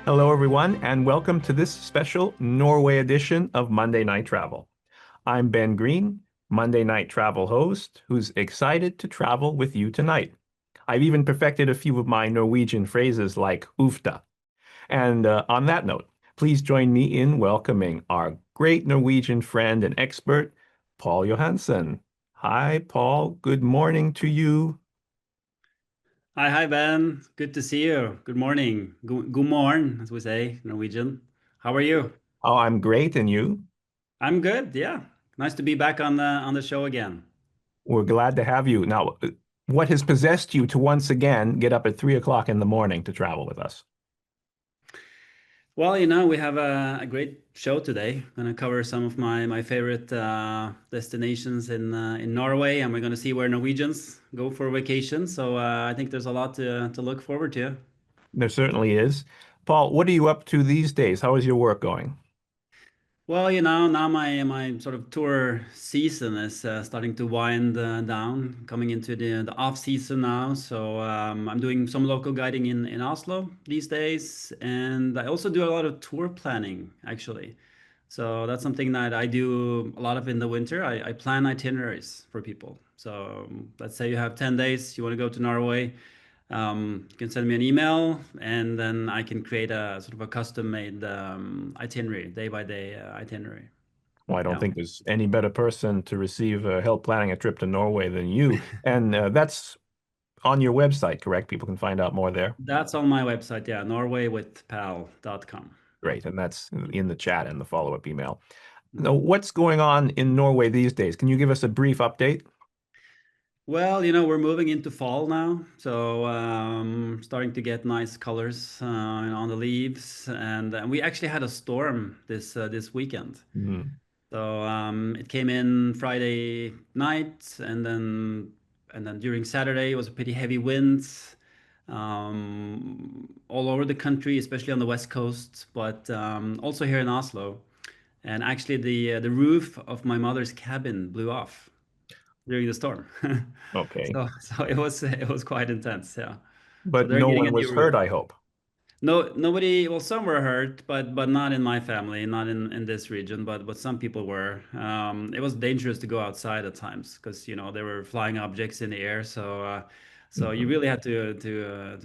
Hello, everyone, and welcome to this special Norway edition of Monday Night Travel. I'm Ben Green, Monday Night Travel host, who's excited to travel with you tonight. I've even perfected a few of my Norwegian phrases like ufta. And on that note, please join me in welcoming our great Norwegian friend and expert, Pål Johansen. Hi, Paul. Good morning to you. Hi, Ben. Good to see you. Good morning. God morgen, as we say, Norwegian. How are you? Oh, I'm great, and you? I'm good. Yeah. Nice to be back on the show again. We're glad to have you. Now, what has possessed you to once again get up at 3 o'clock in the morning to travel with us? Well, we have a great show today. Gonna cover some of my favorite destinations in Norway, and we're gonna see where Norwegians go for vacation. So I think there's a lot to look forward to. There certainly is. Paul, what are you up to these days? How is your work going? Well, now my sort of tour season is starting to wind down, coming into the off season now. So I'm doing some local guiding in Oslo these days, and I also do a lot of tour planning actually. So that's something that I do a lot of in the winter. I plan itineraries for people. So let's say you have 10 days, you want to go to Norway. You can send me an email and then I can create a sort of a custom-made itinerary, day-by-day itinerary. Well, I don't Yeah, think there's any better person to receive help planning a trip to Norway than you. And that's on your website, correct? People can find out more there. that's on my website. Yeah, norwaywithpal.com. Great. And that's in the chat and the follow-up email. Now, what's going on in Norway these days? Can you give us a brief update? Well, we're moving into fall now, so starting to get nice colors on the leaves, and we actually had a storm this weekend. Hmm. So it came in Friday night, and then during Saturday it was a pretty heavy winds all over the country, especially on the west coast, but also here in Oslo. And actually, the roof of my mother's cabin blew off during the storm. Okay. So it was quite intense, yeah. So But they're no getting one a new was hurt, roof. I hope. No, nobody. Well, some were hurt, but not in my family, not in this region. But some people were. It was dangerous to go outside at times because there were flying objects in the air. So you Mhm. really had to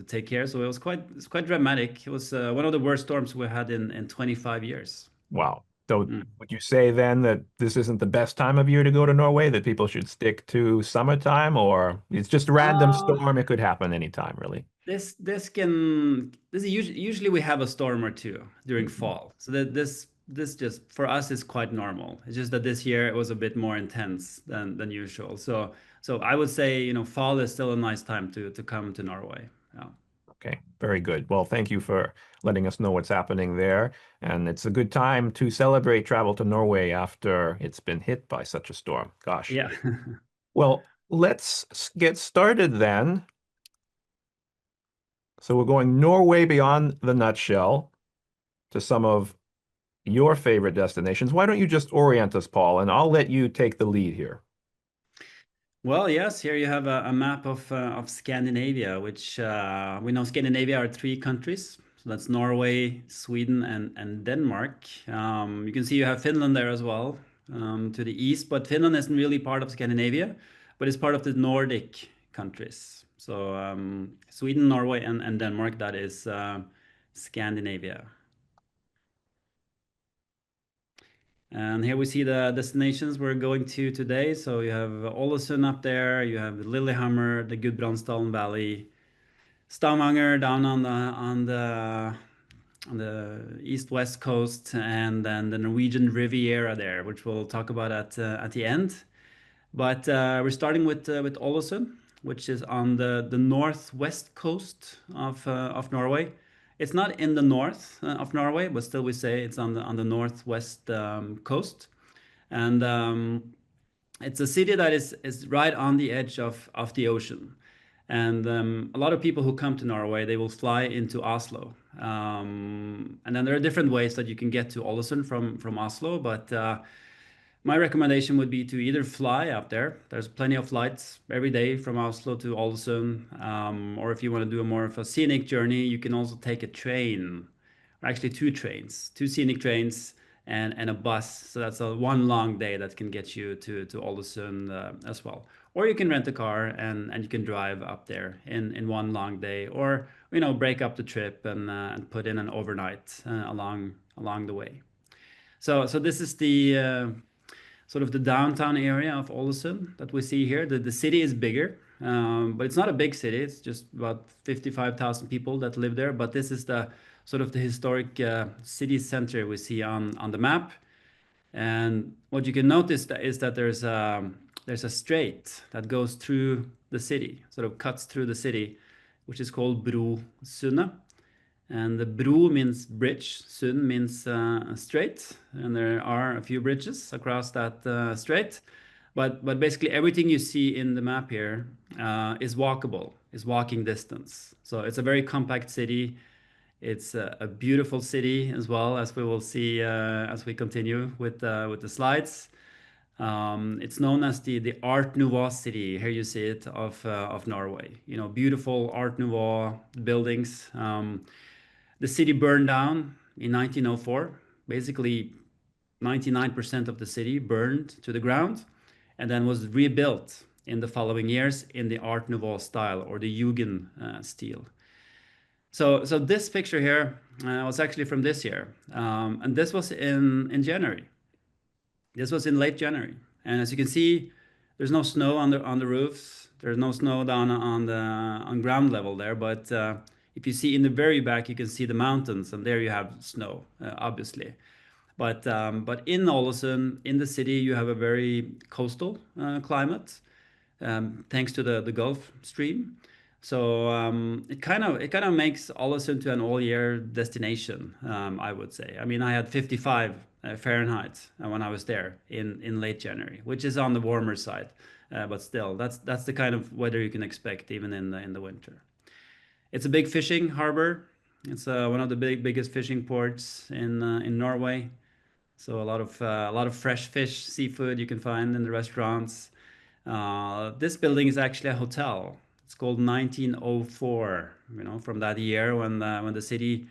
take care. So it's quite dramatic. It was one of the worst storms we had in 25 years. Wow. So Mm. would you say then that this isn't the best time of year to go to Norway, that people should stick to summertime, or it's just a random Uh, storm? It could happen anytime, really. Usually we have a storm or two during Mhm. fall. So that this just for us is quite normal. It's just that this year it was a bit more intense than usual. So I would say, fall is still a nice time to come to Norway. Yeah. Okay, very good. Well, thank you for letting us know what's happening there. And it's a good time to celebrate travel to Norway after it's been hit by such a storm. Gosh. Yeah. Well, get started then. So we're going Norway beyond the nutshell to some of your favorite destinations. Why don't you just orient us, Paul, and I'll let you take the lead here. Well, yes, here you have a map of Scandinavia, which we know Scandinavia are three countries. So that's Norway, Sweden, and Denmark. You can see you have Finland there as well to the east, but Finland isn't really part of Scandinavia, but it's part of the Nordic countries. So Sweden, Norway, and Denmark, that is Scandinavia. And here we see the destinations we're going to today. So you have Ålesund up there, you have Lillehammer, the Gudbrandsdalen Valley, Stavanger down on the east-west coast, and then the Norwegian Riviera there, which we'll talk about at the end. But we're starting with Ålesund, which is on the northwest coast of Norway. It's not in the north of Norway, but still we say it's on the northwest coast. And it's a city that is right on the edge of the ocean. And a lot of people who come to Norway, they will fly into Oslo. And then there are different ways that you can get to Ålesund from Oslo, but my recommendation would be to either fly up there. There's plenty of flights every day from Oslo to Ålesund. Or if you want to do a more of a scenic journey, you can also take a train actually two trains, two scenic trains and a bus. So that's a one long day that can get you to Ålesund as well. Or you can rent a car and you can drive up there in one long day, or break up the trip and put in an overnight along the way. So this is the sort of the downtown area of Ålesund that we see here. The city is bigger, but it's not a big city. It's just about 55,000 people that live there. But this is the sort of the historic city center we see on the map. And what you can notice is that there's a strait that goes through the city, sort of cuts through the city, which is called Brosundet. And the bro means bridge, sund means strait, and there are a few bridges across that strait. But basically everything you see in the map here is walkable, is walking distance. So it's a very compact city. It's a beautiful city as well, as we will see as we continue with the slides. It's known as the Art Nouveau city. Here you see it of Norway. Beautiful Art Nouveau buildings. The city burned down in 1904. Basically, 99% of the city burned to the ground and then was rebuilt in the following years in the Art Nouveau style, or the Jugend style. So this picture here was actually from this year, and this was in January. This was in late January, and as you can see, there's no snow on the roofs. There's no snow down on ground level there, but if you see in the very back, you can see the mountains, and there you have snow, obviously. But in Ålesund, in the city, you have a very coastal climate, thanks to the Gulf Stream. So it kind of makes Ålesund to an all-year destination, I would say. I mean, I had 55 Fahrenheit when I was there in late January, which is on the warmer side, but still, that's the kind of weather you can expect even in the winter. It's a big fishing harbor. It's one of the biggest fishing ports in Norway. So a lot of fresh fish, seafood you can find in the restaurants. This building is actually a hotel. It's called 1904. From that year when the city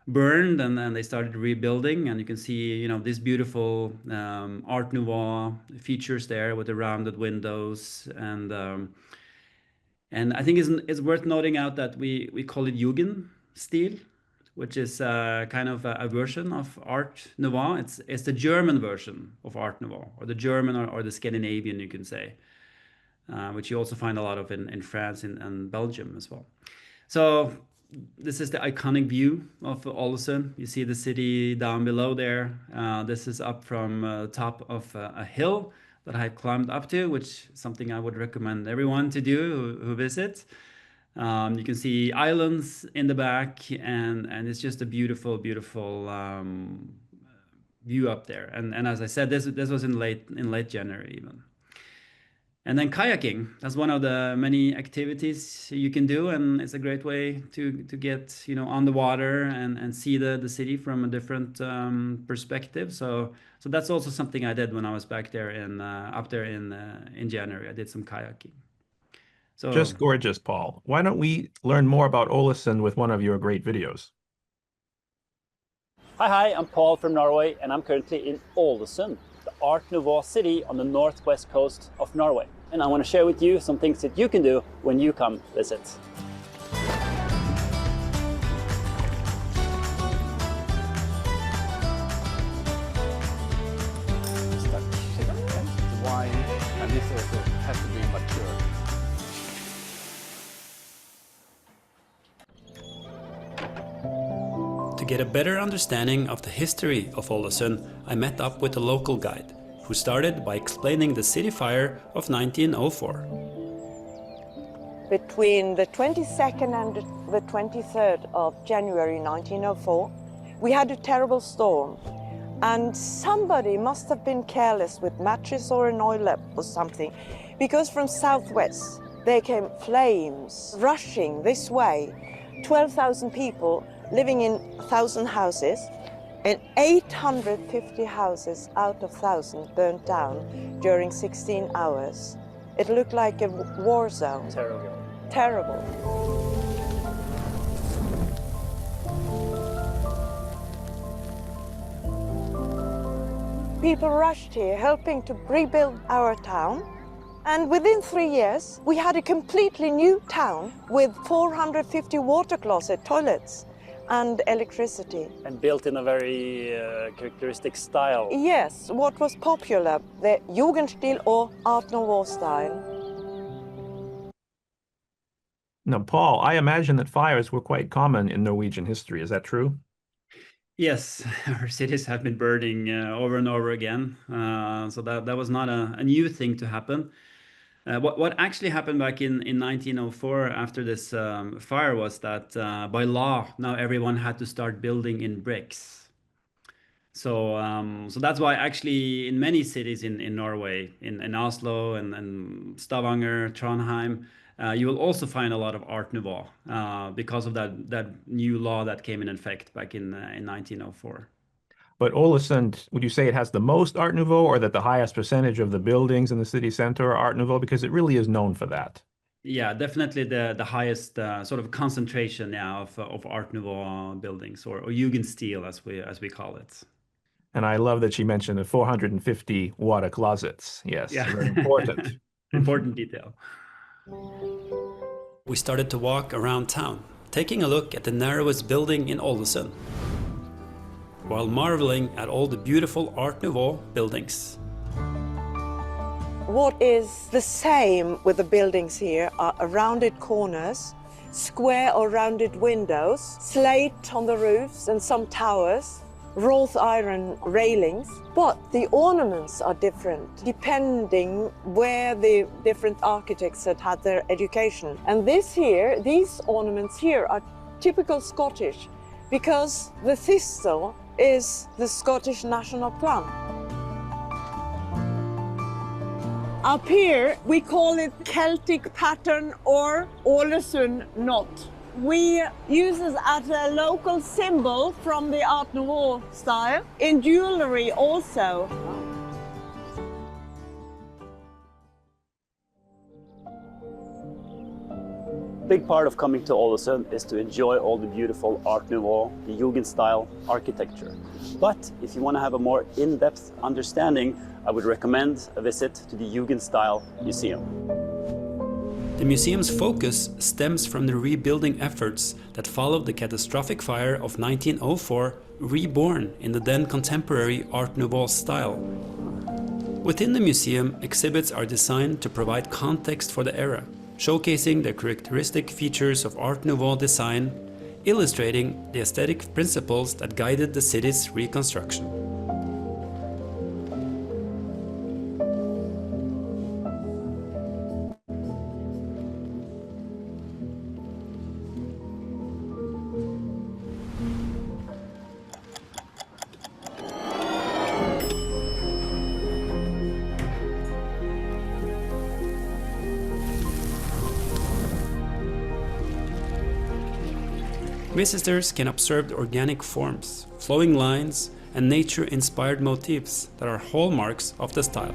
burned and then they started rebuilding, and you can see these beautiful Art Nouveau features there with the rounded windows and I think it's worth noting out that we call it Jugend style, which is kind of a version of Art Nouveau. It's the German version of Art Nouveau, or the German or the Scandinavian, you can say, which you also find a lot of in France and Belgium as well. So this is the iconic view of Ålesund. You see the city down below there. This is up from the top of a hill that I climbed up to, which is something I would recommend everyone to do who visits. You can see islands in the back, and it's just a beautiful view up there. And as I said, this was in late January even. And then kayaking, that's one of the many activities you can do, and it's a great way to get on the water and see the city from a different perspective. So that's also something I did when I was back there up there in January. I did some kayaking. So Just gorgeous, Paul. Why don't we learn more about Ålesund with one of your great videos? Hi, I'm Paul from Norway, and I'm currently in Ålesund, the Art Nouveau city on the northwest coast of Norway. And I want to share with you some things that you can do when you come visit. Wine, and this also has to be mature. to get a better understanding of the history of Ålesund, I met up with a local guide, who started by explaining the city fire of 1904. Between the 22nd and the 23rd of January 1904, we had a terrible storm, and somebody must have been careless with matches or an oil lamp or something, because from southwest there came flames rushing this way. 12,000 people living in 1,000 houses, and 850 houses out of 1,000 burnt down during 16 hours. It looked like a war zone. Terrible. Terrible. people rushed here helping to rebuild our town. And within 3 years, we had a completely new town with 450 water closet toilets and electricity. And built in a very characteristic style. Yes, what was popular, the Jugendstil or Art Nouveau style. Now, Paul, I imagine that fires were quite common in Norwegian history. Is that true? Yes, our cities have been burning over and over again. So that was not a new thing to happen. What actually happened back in 1904 after this fire was that by law, now everyone had to start building in bricks. So that's why actually in many cities in Norway, in Oslo and Stavanger, Trondheim, you will also find a lot of Art Nouveau because of that new law that came in effect back in 1904. But Ålesund, would you say it has the most Art Nouveau, or that the highest percentage of the buildings in the city center are Art Nouveau? Because it really is known for that. Yeah, definitely the highest sort of concentration now of Art Nouveau buildings or Jugendstil as we call it. And I love that she mentioned the 450 water closets. Yes, Yeah. very important. Important detail. We started to walk around town, taking a look at the narrowest building in Ålesund, while marveling at all the beautiful Art Nouveau buildings. What is the same with the buildings here are rounded corners, square or rounded windows, slate on the roofs and some towers, wrought iron railings, but the ornaments are different depending where the different architects had their education. And these ornaments here are typical Scottish because the thistle is the Scottish national plant. Up here we call it Celtic pattern or Ålesund knot. We use it as a local symbol from the Art Nouveau style, in jewelry also. Big part of coming to Ålesund is to enjoy all the beautiful Art Nouveau, the Jugendstil architecture. But if you want to have a more in-depth understanding, I would recommend a visit to the Jugendstil Museum. The museum's focus stems from the rebuilding efforts that followed the catastrophic fire of 1904, reborn in the then contemporary Art Nouveau style. Within the museum, exhibits are designed to provide context for the era, showcasing the characteristic features of Art Nouveau design, illustrating the aesthetic principles that guided the city's reconstruction. Visitors can observe the organic forms, flowing lines, and nature-inspired motifs that are hallmarks of the style.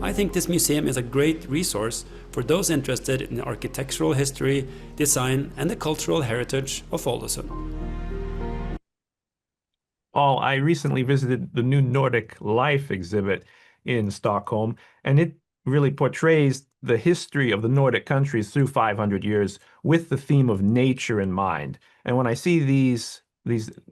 I think this museum is a great resource for those interested in architectural history, design, and the cultural heritage of Ålesund. Paul, I recently visited the new Nordic Life exhibit in Stockholm, and it really portrays the history of the Nordic countries through 500 years with the theme of nature in mind. And when I see these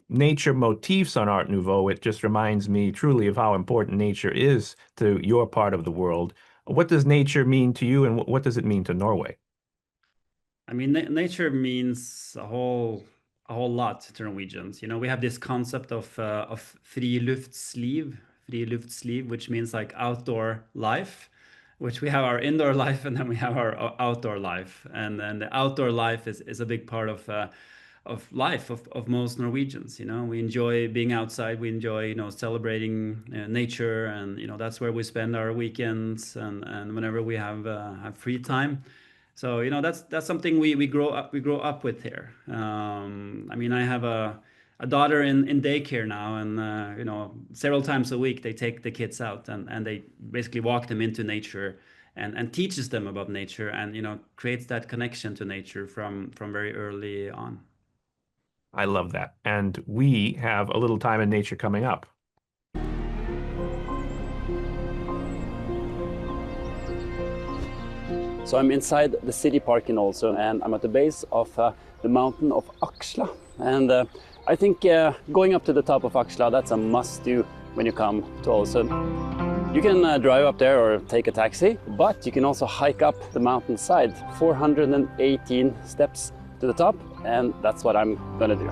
nature motifs on Art Nouveau, it just reminds me truly of how important nature is to your part of the world. What does nature mean to you, and what does it mean to Norway? I mean, nature means a whole lot to Norwegians. You know, we have this concept of friluftsliv, which means like outdoor life, which we have our indoor life and then we have our outdoor life. And then the outdoor life is a big part of life of most Norwegians. You know, we enjoy being outside. We enjoy, you know, celebrating nature, and you know that's where we spend our weekends and whenever we have free time. So you know that's something we grow up with here. I mean, I have a daughter in daycare now, and you know, several times a week they take the kids out and they basically walk them into nature and teaches them about nature, and you know, creates that connection to nature from very early on. I love that. And we have a little time in nature coming up. So I'm inside the city park in Ålesund, and I'm at the base of the mountain of Aksla. And I think going up to the top of Aksla, that's a must-do when you come to Ålesund. You can drive up there or take a taxi, but you can also hike up the mountainside, 418 steps to the top, and that's what I'm gonna do.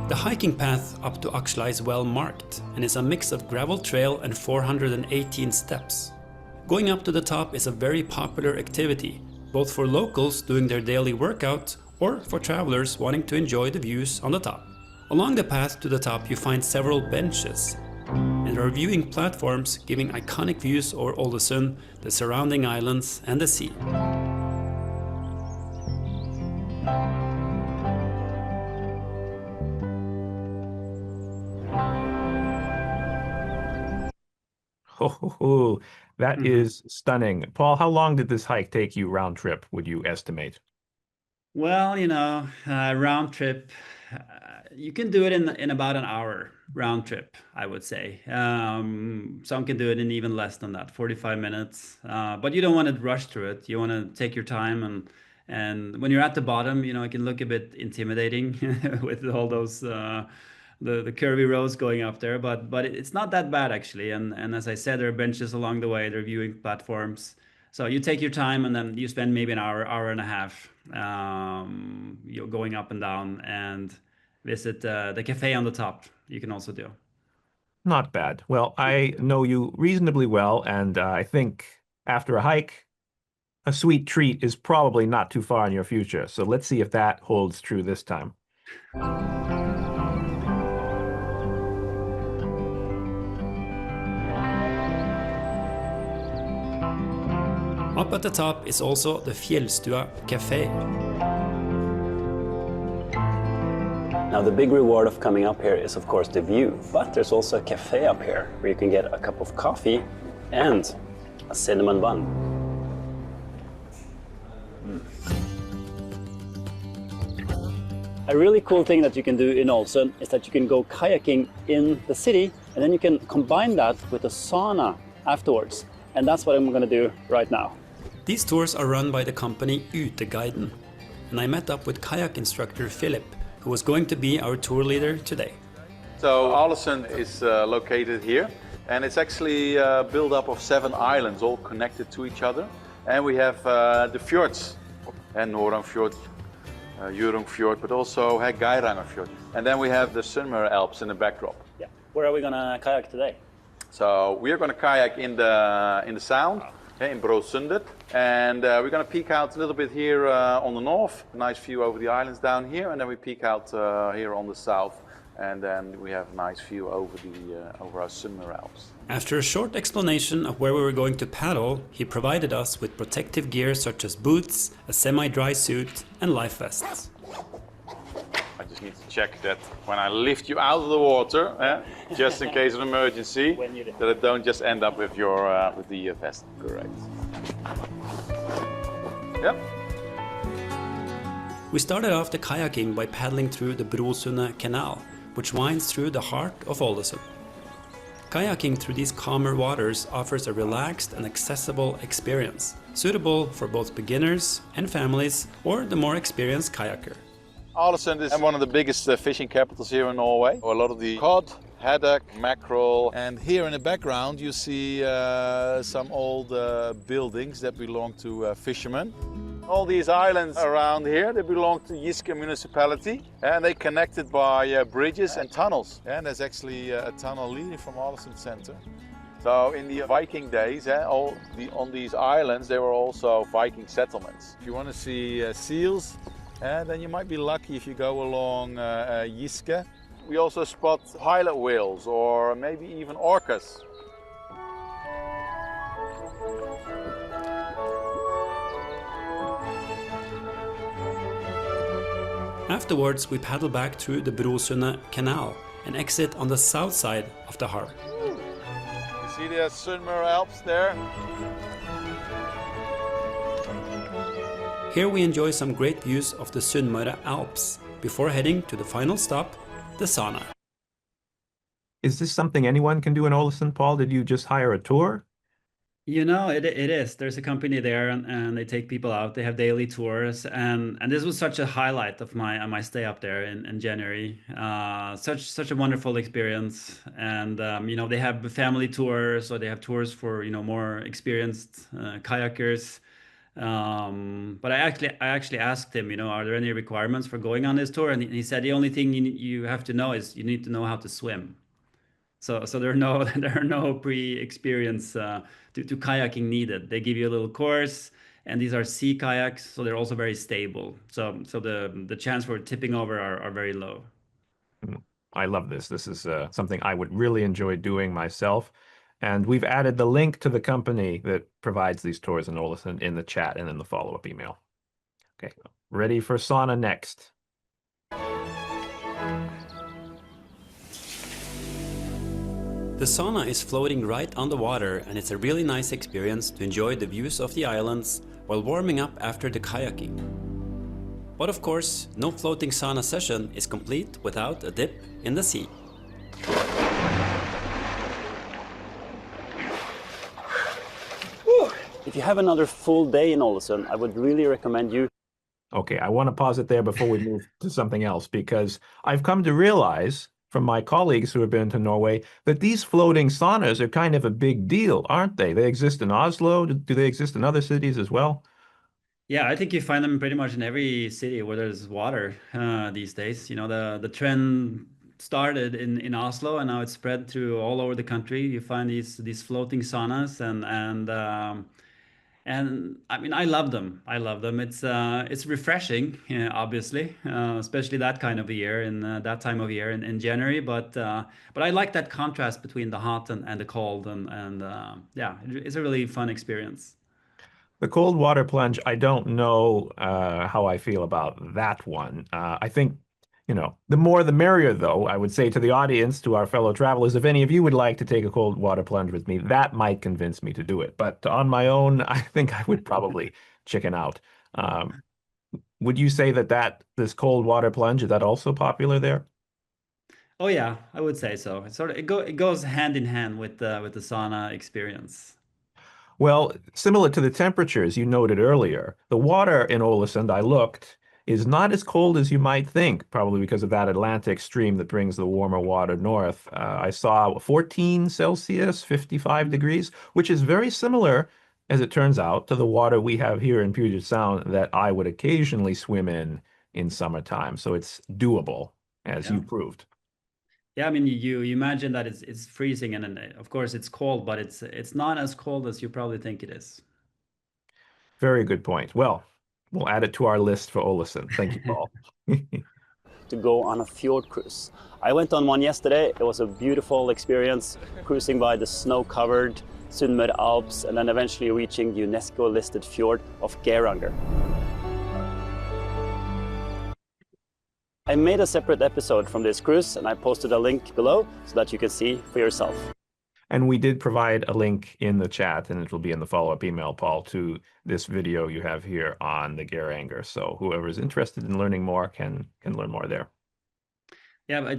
The hiking path up to Aksla is well marked and is a mix of gravel trail and 418 steps. Going up to the top is a very popular activity, both for locals doing their daily workout or for travelers wanting to enjoy the views on the top. Along the path to the top you find several benches, and there are viewing platforms giving iconic views over Ålesund, the surrounding islands and the sea. Oh, that is stunning. Paul, how long did this hike take you round trip, would you estimate? Well, round trip, you can do it in about an hour round trip, I would say. Some can do it in even less than that, 45 minutes. But you don't want to rush through it. You want to take your time, and when you're at the bottom, it can look a bit intimidating with all those the curvy roads going up there. But it's not that bad actually. And as I said, there are benches along the way, there are viewing platforms. So you take your time and then you spend maybe an hour and a half going up and down, and visit the cafe on the top. You can also do. Not bad. Well, I know you reasonably well, and I think after a hike, a sweet treat is probably not too far in your future. So let's see if that holds true this time. Up at the top is also the Fjellstua Cafe. Now the big reward of coming up here is of course the view, but there's also a cafe up here where you can get a cup of coffee and a cinnamon bun. A really cool thing that you can do in Ålesund is that you can go kayaking in the city, and then you can combine that with a sauna afterwards. And that's what I'm going to do right now. These tours are run by the company Uteguiden, and I met up with kayak instructor Philip, who was going to be our tour leader today. So Ålesund is located here, and it's actually built up of 7 islands, all connected to each other. And we have the fjords, and Fjord, Fjord, but also Fjord. And then we have the Sunnmøre Alps in the backdrop. Yeah. Where are we going to kayak today? So we are going to kayak in the Sound, in Broosundet, and we're going to peek out a little bit here on the north, a nice view over the islands down here, and then we peek out here on the south, and then we have a nice view over our Sunnmøre Alps. After a short explanation of where we were going to paddle, he provided us with protective gear such as boots, a semi-dry suit, and life vests. I just need to check that when I lift you out of the water, just in case of emergency, that it don't just end up with your with the vest. Correct. Yep. We started off the kayaking by paddling through the Brosundet Canal, which winds through the heart of Ålesund. Kayaking through these calmer waters offers a relaxed and accessible experience, suitable for both beginners and families or the more experienced kayaker. Ålesund is one of the biggest fishing capitals here in Norway. A lot of the cod, haddock, mackerel, and here in the background you see some old buildings that belong to fishermen. All these islands around here, they belong to Giske municipality, and they're connected by bridges and tunnels. And there's actually a tunnel leading from Ålesund center. So in the Viking days, on these islands there were also Viking settlements. If you want to see seals, then you might be lucky if you go along Giske. We also spot pilot whales or maybe even orcas. Afterwards, we paddle back through the Brosundet Canal and exit on the south side of the harbor. You see the Sunnmøre Alps there? Here we enjoy some great views of the Sunnmøre Alps, before heading to the final stop, the sauna. Is this something anyone can do in Ålesund, Paul? Did you just hire a tour? You know, it is. There's a company there, and they take people out. They have daily tours, and this was such a highlight of my stay up there in January. Such a wonderful experience, and you know, they have family tours, or they have tours for, you know, more experienced kayakers. But I actually asked him, you know, are there any requirements for going on this tour? And he said the only thing you have to know is you need to know how to swim. So there are no there are no pre-experience to kayaking needed. They give you a little course, and these are sea kayaks, so they're also very stable. So the chance for tipping over are very low. I love this. This is something I would really enjoy doing myself. And we've added the link to the company that provides these tours in Ålesund in the chat and in the follow-up email. Okay, ready for sauna next. The sauna is floating right on the water, and it's a really nice experience to enjoy the views of the islands while warming up after the kayaking. But of course, no floating sauna session is complete without a dip in the sea. If you have another full day in Ålesund, I would really recommend you. Okay, I want to pause it there before we move to something else, because I've come to realize from my colleagues who have been to Norway that these floating saunas are kind of a big deal, aren't they? They exist in Oslo. Do they exist in other cities as well? Yeah, I think you find them pretty much in every city where there's water these days. You know, the trend started in Oslo, and now it's spread through all over the country. You find these floating saunas, and I mean, I love them. I love them. It's refreshing, obviously, especially that kind of a year in that time of year in January. But I like that contrast between the hot and the cold, and yeah, it's a really fun experience. The cold water plunge, I don't know how I feel about that one. I think, you know, the more the merrier, though. I would say to the audience, to our fellow travelers, if any of you would like to take a cold water plunge with me, that might convince me to do it. But on my own, I think I would probably chicken out. Would you say that this cold water plunge, is that also popular there? Oh yeah, I would say so. It goes hand in hand with the sauna experience. Well, similar to the temperatures you noted earlier, the water in Ålesund, I looked, is not as cold as you might think, probably because of that Atlantic stream that brings the warmer water north. I saw 14 Celsius, 55 degrees, which is very similar, as it turns out, to the water we have here in Puget Sound that I would occasionally swim in summertime. So it's doable, as Yeah. you proved. Yeah, I mean, you imagine that it's freezing, and of course it's cold, but it's not as cold as you probably think it is. Very good point. Well, we'll add it to our list for Ålesund. Thank you, Paul. To go on a fjord cruise. I went on one yesterday. It was a beautiful experience, cruising by the snow-covered Sunnmøre Alps and then eventually reaching the UNESCO-listed fjord of Geiranger. I made a separate episode from this cruise, and I posted a link below so that you can see for yourself. And we did provide a link in the chat, and it will be in the follow-up email, Paul, to this video you have here on the Geiranger. So whoever is interested in learning more can learn more there. Yeah,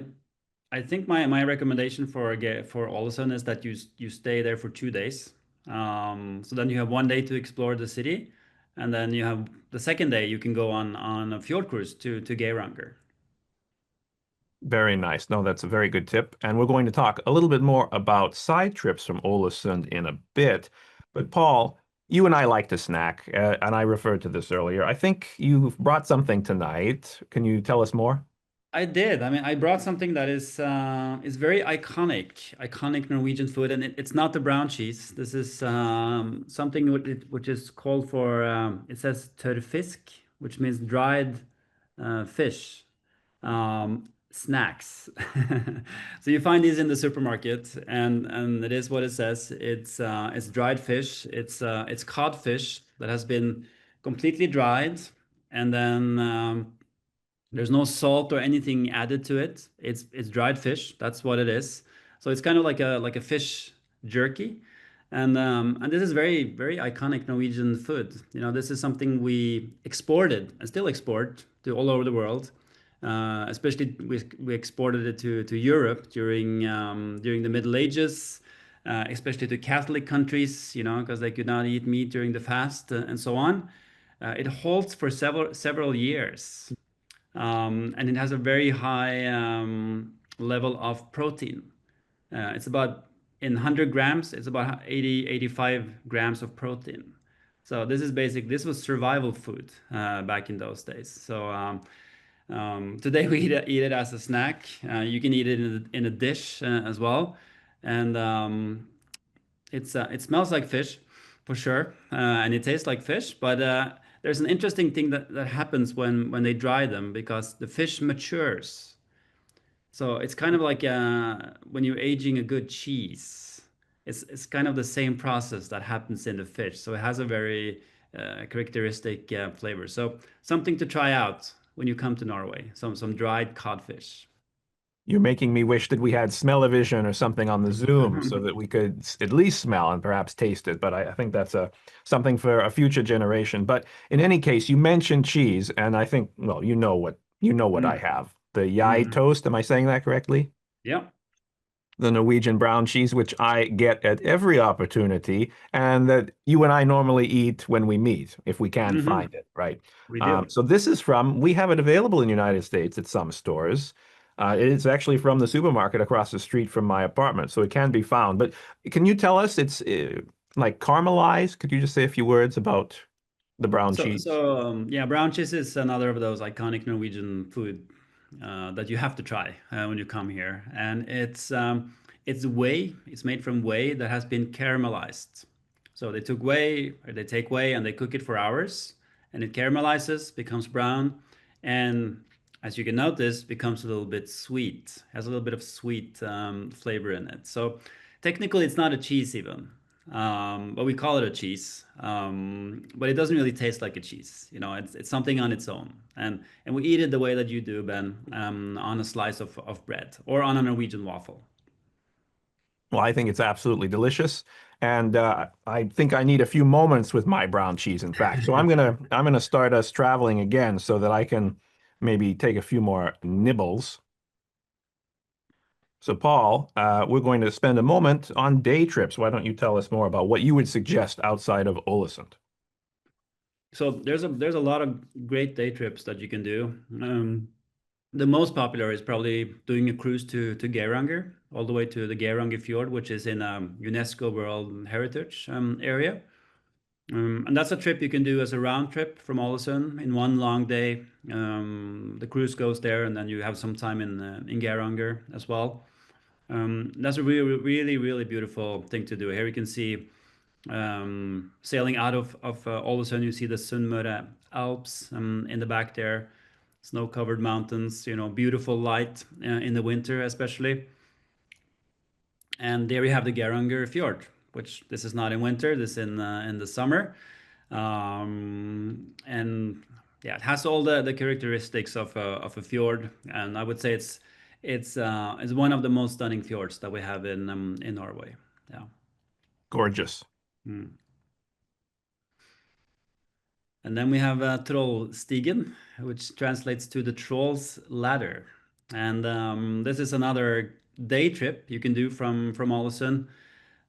I think my recommendation for Ålesund is that you stay there for 2 days. So then you have 1 day to explore the city, and then you have the second day you can go on a fjord cruise to Geiranger. Very nice. No, that's a very good tip. And we're going to talk a little bit more about side trips from Ålesund in a bit. But Paul, you and I like to snack, and I referred to this earlier. I think you brought something tonight. Can you tell us more? I did. I mean, I brought something that is very iconic Norwegian food, and it's not the brown cheese. This is something which is called for. It says tørrfisk, which means dried fish. Snacks. So you find these in the supermarket, and it is what it says. It's dried fish. It's cod fish that has been completely dried, and then there's no salt or anything added to it. It's dried fish. That's what it is. So it's kind of like a fish jerky, and this is very iconic Norwegian food. You know, this is something we exported and still export to all over the world. Especially we exported it to Europe during the Middle Ages, especially to Catholic countries, because they could not eat meat during the fast and so on. It holds for several years, and it has a very high level of protein. It's about in 100 grams, it's about 85 grams of protein. So this was survival food back in those days. So today we eat it as a snack. You can eat it in a dish as well, and it smells like fish for sure, and it tastes like fish. But there's an interesting thing that happens when they dry them because the fish matures. So it's kind of like when you're aging a good cheese. It's kind of the same process that happens in the fish. So it has a very characteristic flavor. So something to try out when you come to Norway. Some dried codfish. You're making me wish that we had smell-o-vision or something on the Zoom so that we could at least smell and perhaps taste it. But I think that's something for a future generation. But in any case, you mentioned cheese, and I think, well, you know what I have. The Yai toast, am I saying that correctly? Yeah. The Norwegian brown cheese, which I get at every opportunity, and that you and I normally eat when we meet, if we can find it, right? We do. So we have it available in the United States at some stores. It is actually from the supermarket across the street from my apartment, so it can be found. But can you tell us it's like caramelized? Could you just say a few words about the brown cheese? Yeah, brown cheese is another of those iconic Norwegian food that you have to try when you come here, and it's whey. It's made from whey that has been caramelized. So they take whey and they cook it for hours, and it caramelizes, becomes brown, and as you can notice, becomes a little bit sweet. Has a little bit of sweet flavor in it. So technically, it's not a cheese even. But we call it a cheese. But it doesn't really taste like a cheese. It's something on its own. And we eat it the way that you do, Ben, on a slice of bread or on a Norwegian waffle. Well, I think it's absolutely delicious, and I think I need a few moments with my brown cheese, in fact. So I'm gonna start us traveling again so that I can maybe take a few more nibbles. So Paul, we're going to spend a moment on day trips. Why don't you tell us more about what you would suggest outside of Ålesund? So there's a lot of great day trips that you can do. The most popular is probably doing a cruise to Geiranger, all the way to the Geiranger Fjord, which is in UNESCO World Heritage area. And that's a trip you can do as a round trip from Ålesund in one long day. The cruise goes there, and then you have some time in Geiranger as well. That's a really, really, really beautiful thing to do. Here you can see sailing out of Ålesund, you see the Sunnmøre Alps in the back there, snow-covered mountains, beautiful light in the winter especially. And there we have the Geiranger Fjord, which this is not in winter, this in the summer. And yeah, it has all the characteristics of a fjord, and I would say it's one of the most stunning fjords that we have in Norway. Yeah. Gorgeous. And then we have Trollstigen, which translates to the Troll's Ladder. And this is another day trip you can do from Ålesund.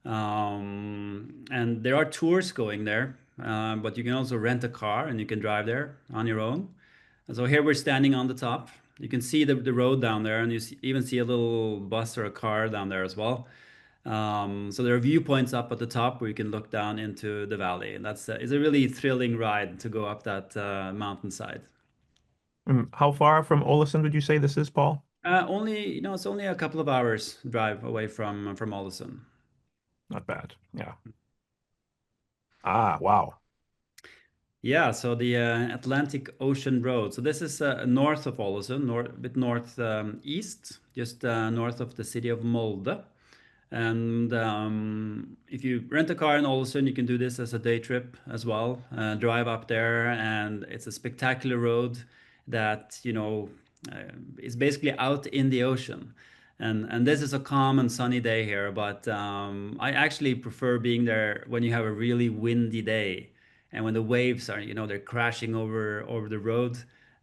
And there are tours going there, but you can also rent a car and you can drive there on your own. And so here we're standing on the top. You can see the road down there, and even see a little bus or a car down there as well. So there are viewpoints up at the top where you can look down into the valley, and it's a really thrilling ride to go up that mountainside. How far from Ålesund would you say this is, Paul? It's only a couple of hours drive away from Ålesund. Not bad. Yeah. Ah, wow. Yeah, so the Atlantic Ocean Road. So this is north of Ålesund, a bit northeast, just north of the city of Molde. And if you rent a car in Ålesund, you can do this as a day trip as well. Drive up there, and it's a spectacular road that is basically out in the ocean. And this is a calm and sunny day here, but I actually prefer being there when you have a really windy day and when the waves are, they're crashing over the road.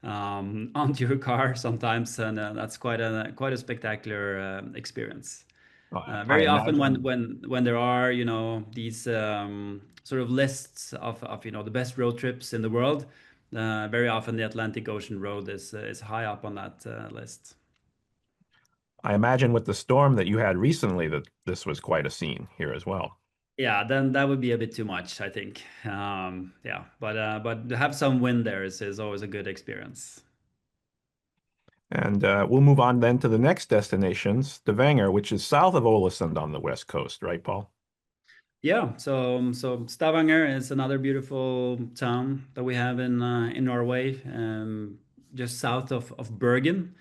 onto your car sometimes, and that's quite a spectacular experience. I Very often imagine. when there are, these sort of lists of the best road trips in the world, very often the Atlantic Ocean road is high up on that list. I imagine with the storm that you had recently that this was quite a scene here as well. Yeah, then that would be a bit too much, I think. Yeah, but to have some wind there is always a good experience. And we'll move on then to the next destination, Stavanger, which is south of Ålesund on the west coast, right, Paul? Yeah, so Stavanger is another beautiful town that we have in Norway, just south of Bergen.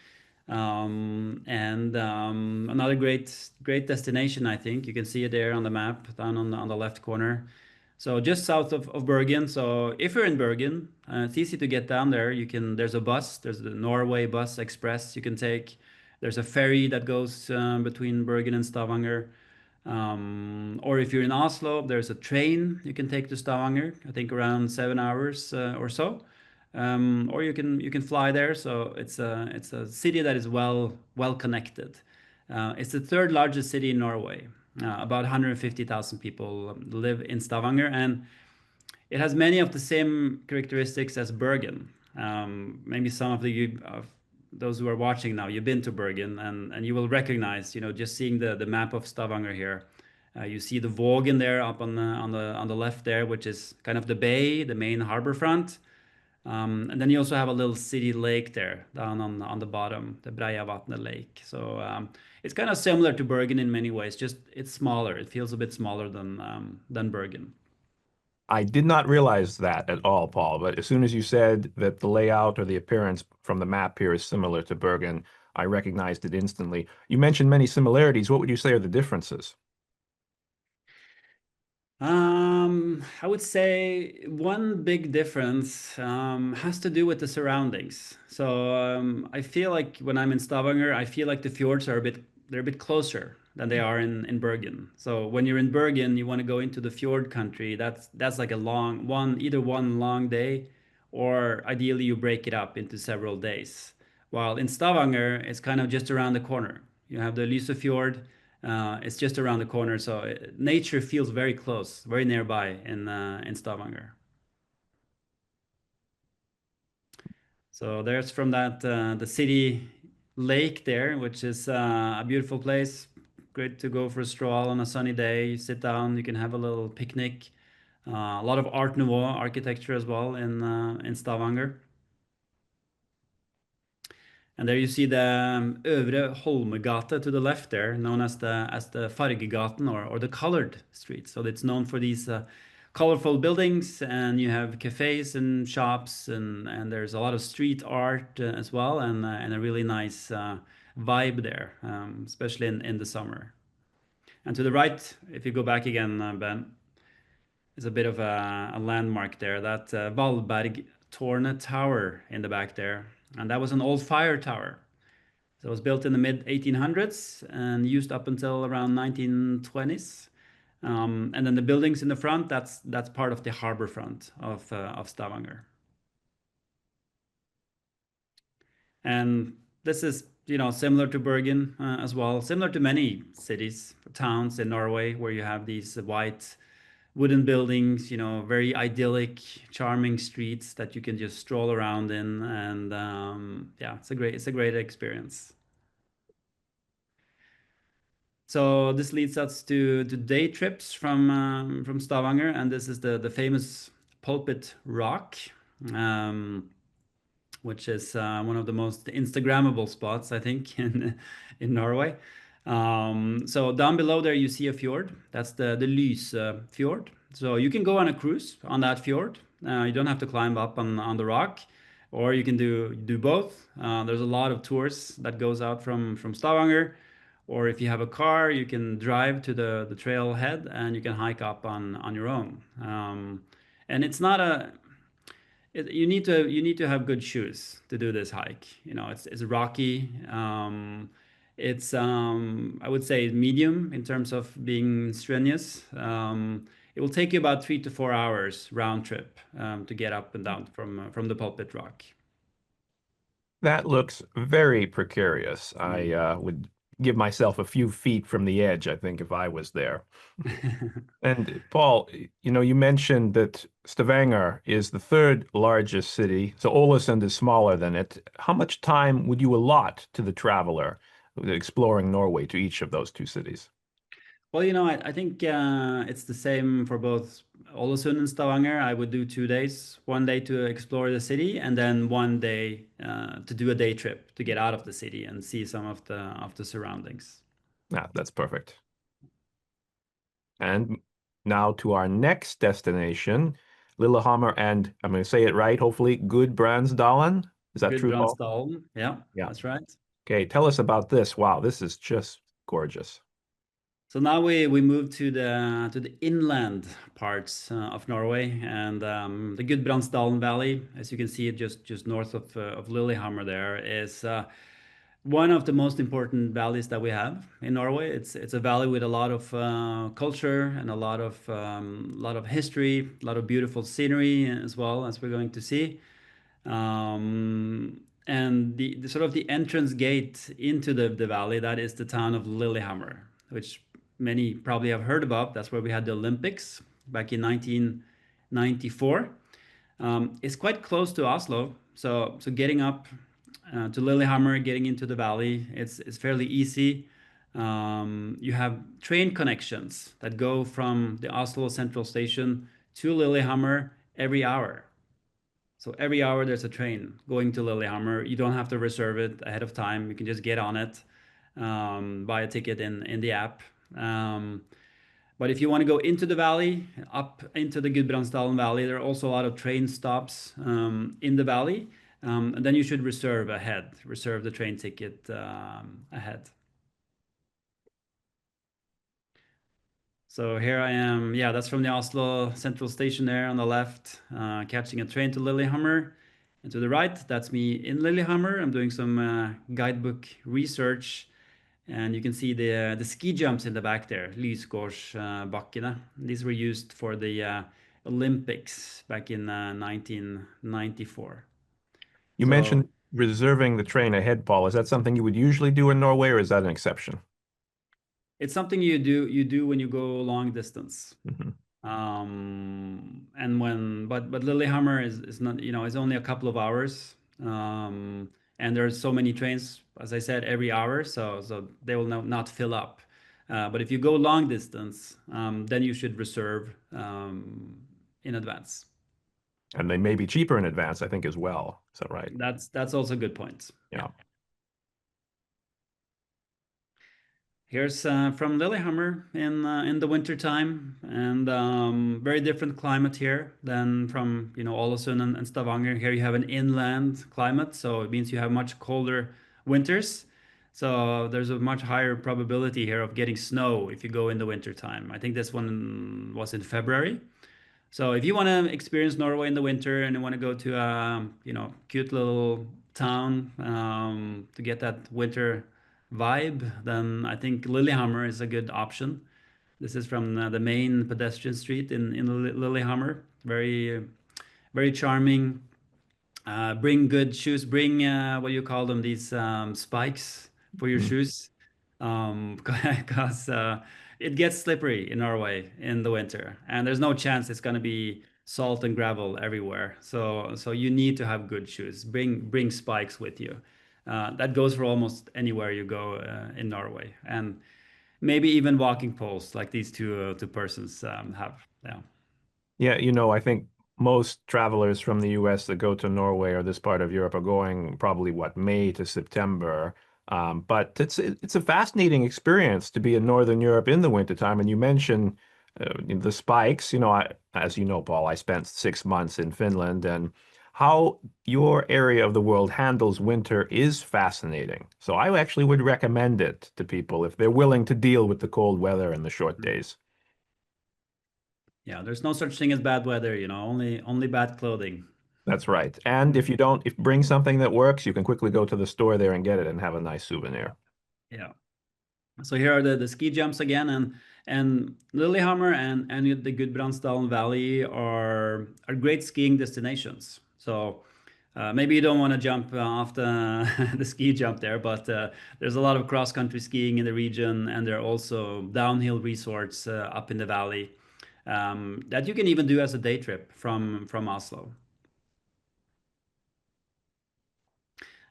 And another great destination, I think. You can see it there on the map down on the left corner. So just south of Bergen. So if you're in Bergen, it's easy to get down there. There's a bus, there's the Norway Bus Express you can take. There's a ferry that goes between Bergen and Stavanger. Or if you're in Oslo, there's a train you can take to Stavanger, I think around 7 hours or so. Or you can fly there. So it's a city that is well connected. It's the third largest city in Norway. About 150,000 people live in Stavanger, and it has many of the same characteristics as Bergen. Maybe some of those who are watching now, you've been to Bergen, and you will recognize, just seeing the map of Stavanger here. You see the Vågen there up on the left there, which is kind of the bay, the main harbor front. And then you also have a little city lake there down on the bottom, the Breiavatnet Lake. So it's kind of similar to Bergen in many ways, just it's smaller. It feels a bit smaller than Bergen. I did not realize that at all, Paul, but as soon as you said that the layout or the appearance from the map here is similar to Bergen, I recognized it instantly. You mentioned many similarities. What would you say are the differences? I would say one big difference has to do with the surroundings. So I feel like when I'm in Stavanger, I feel like the fjords they're a bit closer than they are in Bergen. So when you're in Bergen, you want to go into the fjord country. That's like either one long day, or ideally you break it up into several days. While in Stavanger, it's kind of just around the corner. You have the Lysefjord. It's just around the corner, so nature feels very close, very nearby in Stavanger. So there's from that the city lake there, which is a beautiful place. Great to go for a stroll on a sunny day. You sit down, you can have a little picnic. A lot of Art Nouveau architecture as well in Stavanger. And there you see the Øvre Holmegate to the left there, known as the Fargegaten, or the colored street. So it's known for these colorful buildings, and you have cafes and shops, and there's a lot of street art as well, and a really nice vibe there, especially in the summer. And to the right, if you go back again, Ben, is a bit of a landmark there, that Valbergtårnet Tower in the back there. And that was an old fire tower. So it was built in the mid 1800s and used up until around 1920s. And then the buildings in the front, that's part of the harbor front of Stavanger. And this is, similar to Bergen as well, similar to many cities, towns in Norway, where you have these white wooden buildings, very idyllic, charming streets that you can just stroll around in, and yeah, it's a great experience. So this leads us to day trips from Stavanger, and this is the famous Pulpit Rock, which is one of the most Instagrammable spots, I think, in Norway. So down below there you see a fjord. That's the Lyse fjord. So you can go on a cruise on that fjord. You don't have to climb up on the rock, or you can do both. There's a lot of tours that goes out from Stavanger, or if you have a car, you can drive to the trailhead and you can hike up on your own. And it's not you need to have good shoes to do this hike. It's rocky. It's I would say medium in terms of being strenuous. It will take you about 3 to 4 hours round trip to get up and down from the Pulpit Rock. That looks very precarious. I would give myself a few feet from the edge, I think, if I was there. And Paul, you mentioned that Stavanger is the third largest city, so Ålesund is smaller than it. How much time would you allot to the traveler exploring Norway to each of those two cities? Well, I think it's the same for both Ålesund and Stavanger. I would do 2 days, 1 day to explore the city, and then 1 day to do a day trip to get out of the city and see some of the surroundings. Ah, that's perfect. And now to our next destination, Lillehammer, and I'm going to say it right, hopefully, Gudbrandsdalen. Is that true, Paul? Gudbrandsdalen, yeah, Yeah. that's right. Okay, tell us about this. Wow, this is just gorgeous. So now we move to the inland parts of Norway, and the Gudbrandsdalen Valley, as you can see, just north of Lillehammer, there is one of the most important valleys that we have in Norway. It's a valley with a lot of culture and a lot of history, a lot of beautiful scenery as well, as we're going to see. And the sort of the entrance gate into the valley, that is the town of Lillehammer, which many probably have heard about. That's where we had the Olympics back in 1994. It's quite close to Oslo, so getting up to Lillehammer, getting into the valley, it's fairly easy. You have train connections that go from the Oslo Central Station to Lillehammer every hour. So every hour there's a train going to Lillehammer. You don't have to reserve it ahead of time. You can just get on it, buy a ticket in the app. But if you want to go into the valley, up into the Gudbrandsdalen Valley, there are also a lot of train stops in the valley. And then you should reserve the train ticket ahead. So here I am. Yeah, that's from the Oslo Central Station there on the left, catching a train to Lillehammer. And to the right, that's me in Lillehammer. I'm doing some guidebook research. And you can see the ski jumps in the back there, Lysgårdsbakkene. These were used for the Olympics back in 1994. You mentioned reserving the train ahead, Paul. Is that something you would usually do in Norway, or is that an exception? It's something you do when you go long distance. But Lillehammer is not, it's only a couple of hours. And there's so many trains, as I said, every hour, so they will not fill up. But if you go long distance, then you should reserve in advance. And they may be cheaper in advance, I think, as well. Is that right? That's also a good point. Yeah. Here's from Lillehammer in the winter time, and very different climate here than from Ålesund and Stavanger. Here you have an inland climate, so it means you have much colder winters. So there's a much higher probability here of getting snow if you go in the winter time. I think this one was in February. So if you want to experience Norway in the winter and you want to go to a cute little town to get that winter vibe, then I think Lillehammer is a good option. This is from the main pedestrian street in Lillehammer. Very, very charming. Bring good shoes. Bring what do you call them? These spikes for your shoes, because it gets slippery in Norway in the winter, and there's no chance it's going to be salt and gravel everywhere. So you need to have good shoes. Bring spikes with you. That goes for almost anywhere you go in Norway, and maybe even walking poles like these two persons have. Yeah. Yeah, I think most travelers from the US that go to Norway or this part of Europe are going probably May to September. But it's a fascinating experience to be in Northern Europe in the wintertime. And you mentioned the spikes. As you know, Paul, I spent 6 months in Finland, and how your area of the world handles winter is fascinating. So I actually would recommend it to people if they're willing to deal with the cold weather and the short days. Yeah, there's no such thing as bad weather, only bad clothing. That's right. And if you bring something that works, you can quickly go to the store there and get it and have a nice souvenir. Yeah. So here are the ski jumps again, and Lillehammer and the Gudbrandsdalen Valley are great skiing destinations. So Maybe you don't want to jump off the the ski jump there, but there's a lot of cross-country skiing in the region, and there are also downhill resorts up in the valley that you can even do as a day trip from Oslo.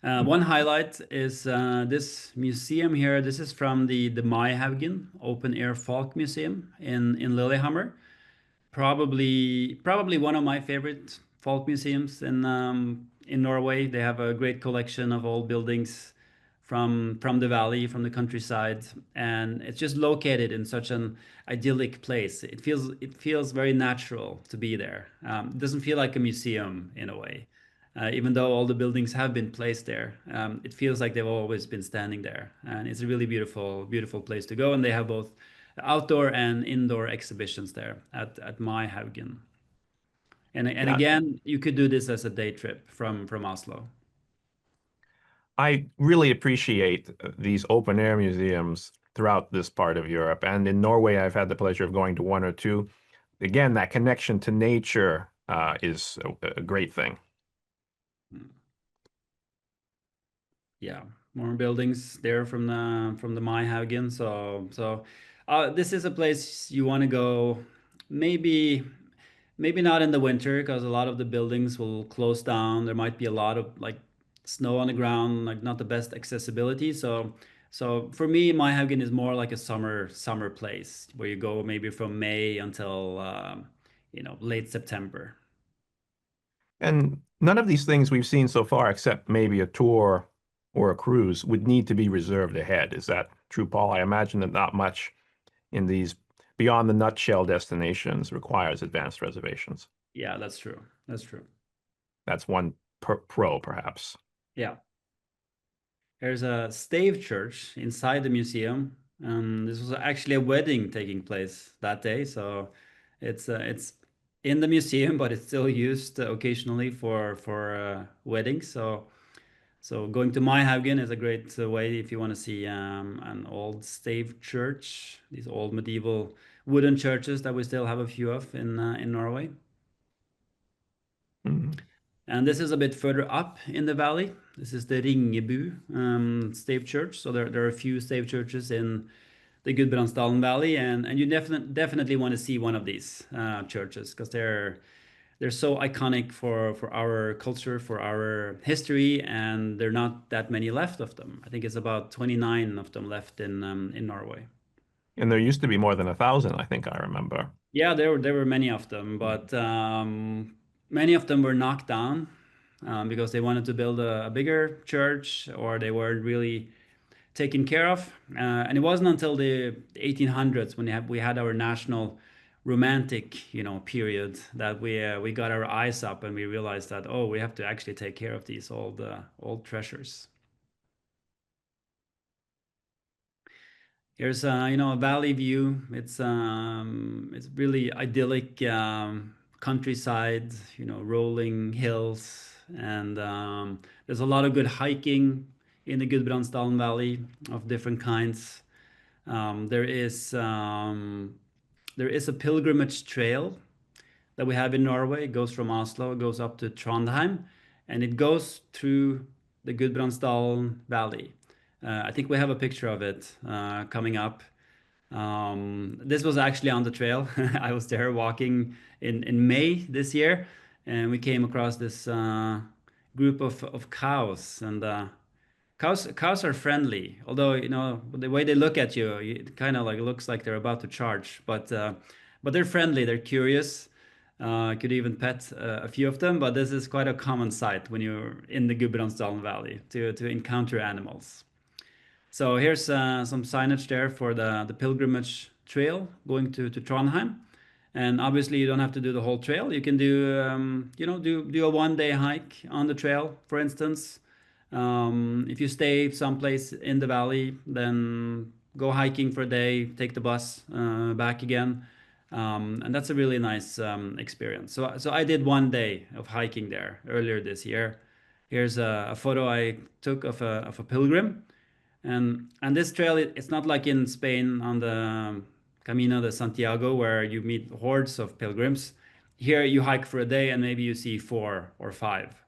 One highlight is this museum here. This is from the Maihaugen Open Air Folk Museum in Lillehammer. Probably one of my favorite folk museums in Norway. They have a great collection of old buildings from the valley, from the countryside, and it's just located in such an idyllic place. It feels very natural to be there. It doesn't feel like a museum in a way. Even though all the buildings have been placed there, it feels like they've always been standing there, and it's a really beautiful place to go. And they have both outdoor and indoor exhibitions there at Maihaugen. And Yeah, again, you could do this as a day trip from Oslo. I really appreciate these open air museums throughout this part of Europe. And in Norway, I've had the pleasure of going to one or two. Again, that connection to nature is a great thing. Yeah, more buildings there from the Maihaugen. So this is a place you want to go. Maybe not in the winter because a lot of the buildings will close down. There might be a lot of like snow on the ground, like not the best accessibility. So for me, Maihaugen is more like a summer place where you go maybe from May until late September. And none of these things we've seen so far, except maybe a tour or a cruise, would need to be reserved ahead. Is that true, Paul? I imagine that not much in these beyond the nutshell destinations requires advanced reservations. Yeah, that's true. That's true. That's one pro, perhaps. Yeah. There's a stave church inside the museum. This was actually a wedding taking place that day, so it's in the museum, but it's still used occasionally for weddings. So going to Maihaugen is a great way if you want to see an old stave church, these old medieval wooden churches that we still have a few of in Norway. Mhm. And this is a bit further up in the valley. This is the Ringebu stave church. So there are a few stave churches in the Gudbrandsdalen Valley, and you definitely want to see one of these churches because they're so iconic for our culture, for our history, and there are not that many left of them. I think it's about 29 of them left in Norway. And there used to be more than 1,000, I think I remember. Yeah, there were many of them, but many of them were knocked down because they wanted to build a bigger church or they weren't really taken care of. And it wasn't until the 1800s when we had our national romantic, period that we got our eyes up and we realized that, oh, we have to actually take care of these old treasures. Here's a valley view. It's really idyllic countryside, rolling hills, and there's a lot of good hiking in the Gudbrandsdalen Valley of different kinds. There is a pilgrimage trail that we have in Norway. It goes from Oslo, it goes up to Trondheim, and it goes through the Gudbrandsdalen Valley. I think we have a picture of it coming up. This was actually on the trail. I was there walking in May this year, and we came across this group of cows. And cows are friendly, although the way they look at you, it kind of like looks like they're about to charge. But they're friendly. They're curious. Could even pet a few of them. But this is quite a common sight when you're in the Gudbrandsdalen Valley to encounter animals. So here's some signage there for the pilgrimage trail going to Trondheim. And obviously you don't have to do the whole trail. You can do a one-day hike on the trail, for instance. If you stay someplace in the valley, then go hiking for a day, take the bus back again. And that's a really nice experience. So I did one day of hiking there earlier this year. Here's a photo I took of a pilgrim. And this trail, it's not like in Spain on the Camino de Santiago where you meet hordes of pilgrims. Here you hike for a day and maybe you see 4 or 5.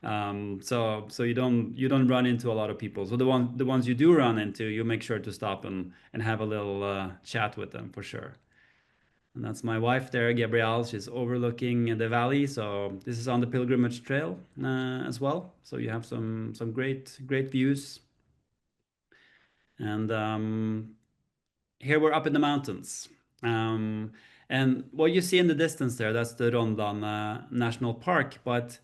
So you don't run into a lot of people. So the ones you do run into, you make sure to stop and have a little chat with them for sure. And that's my wife there, Gabrielle. She's overlooking the valley. So this is on the pilgrimage trail as well. So you have some great views. And here we're up in the mountains. And what you see in the distance there, that's the Rondane National Park. But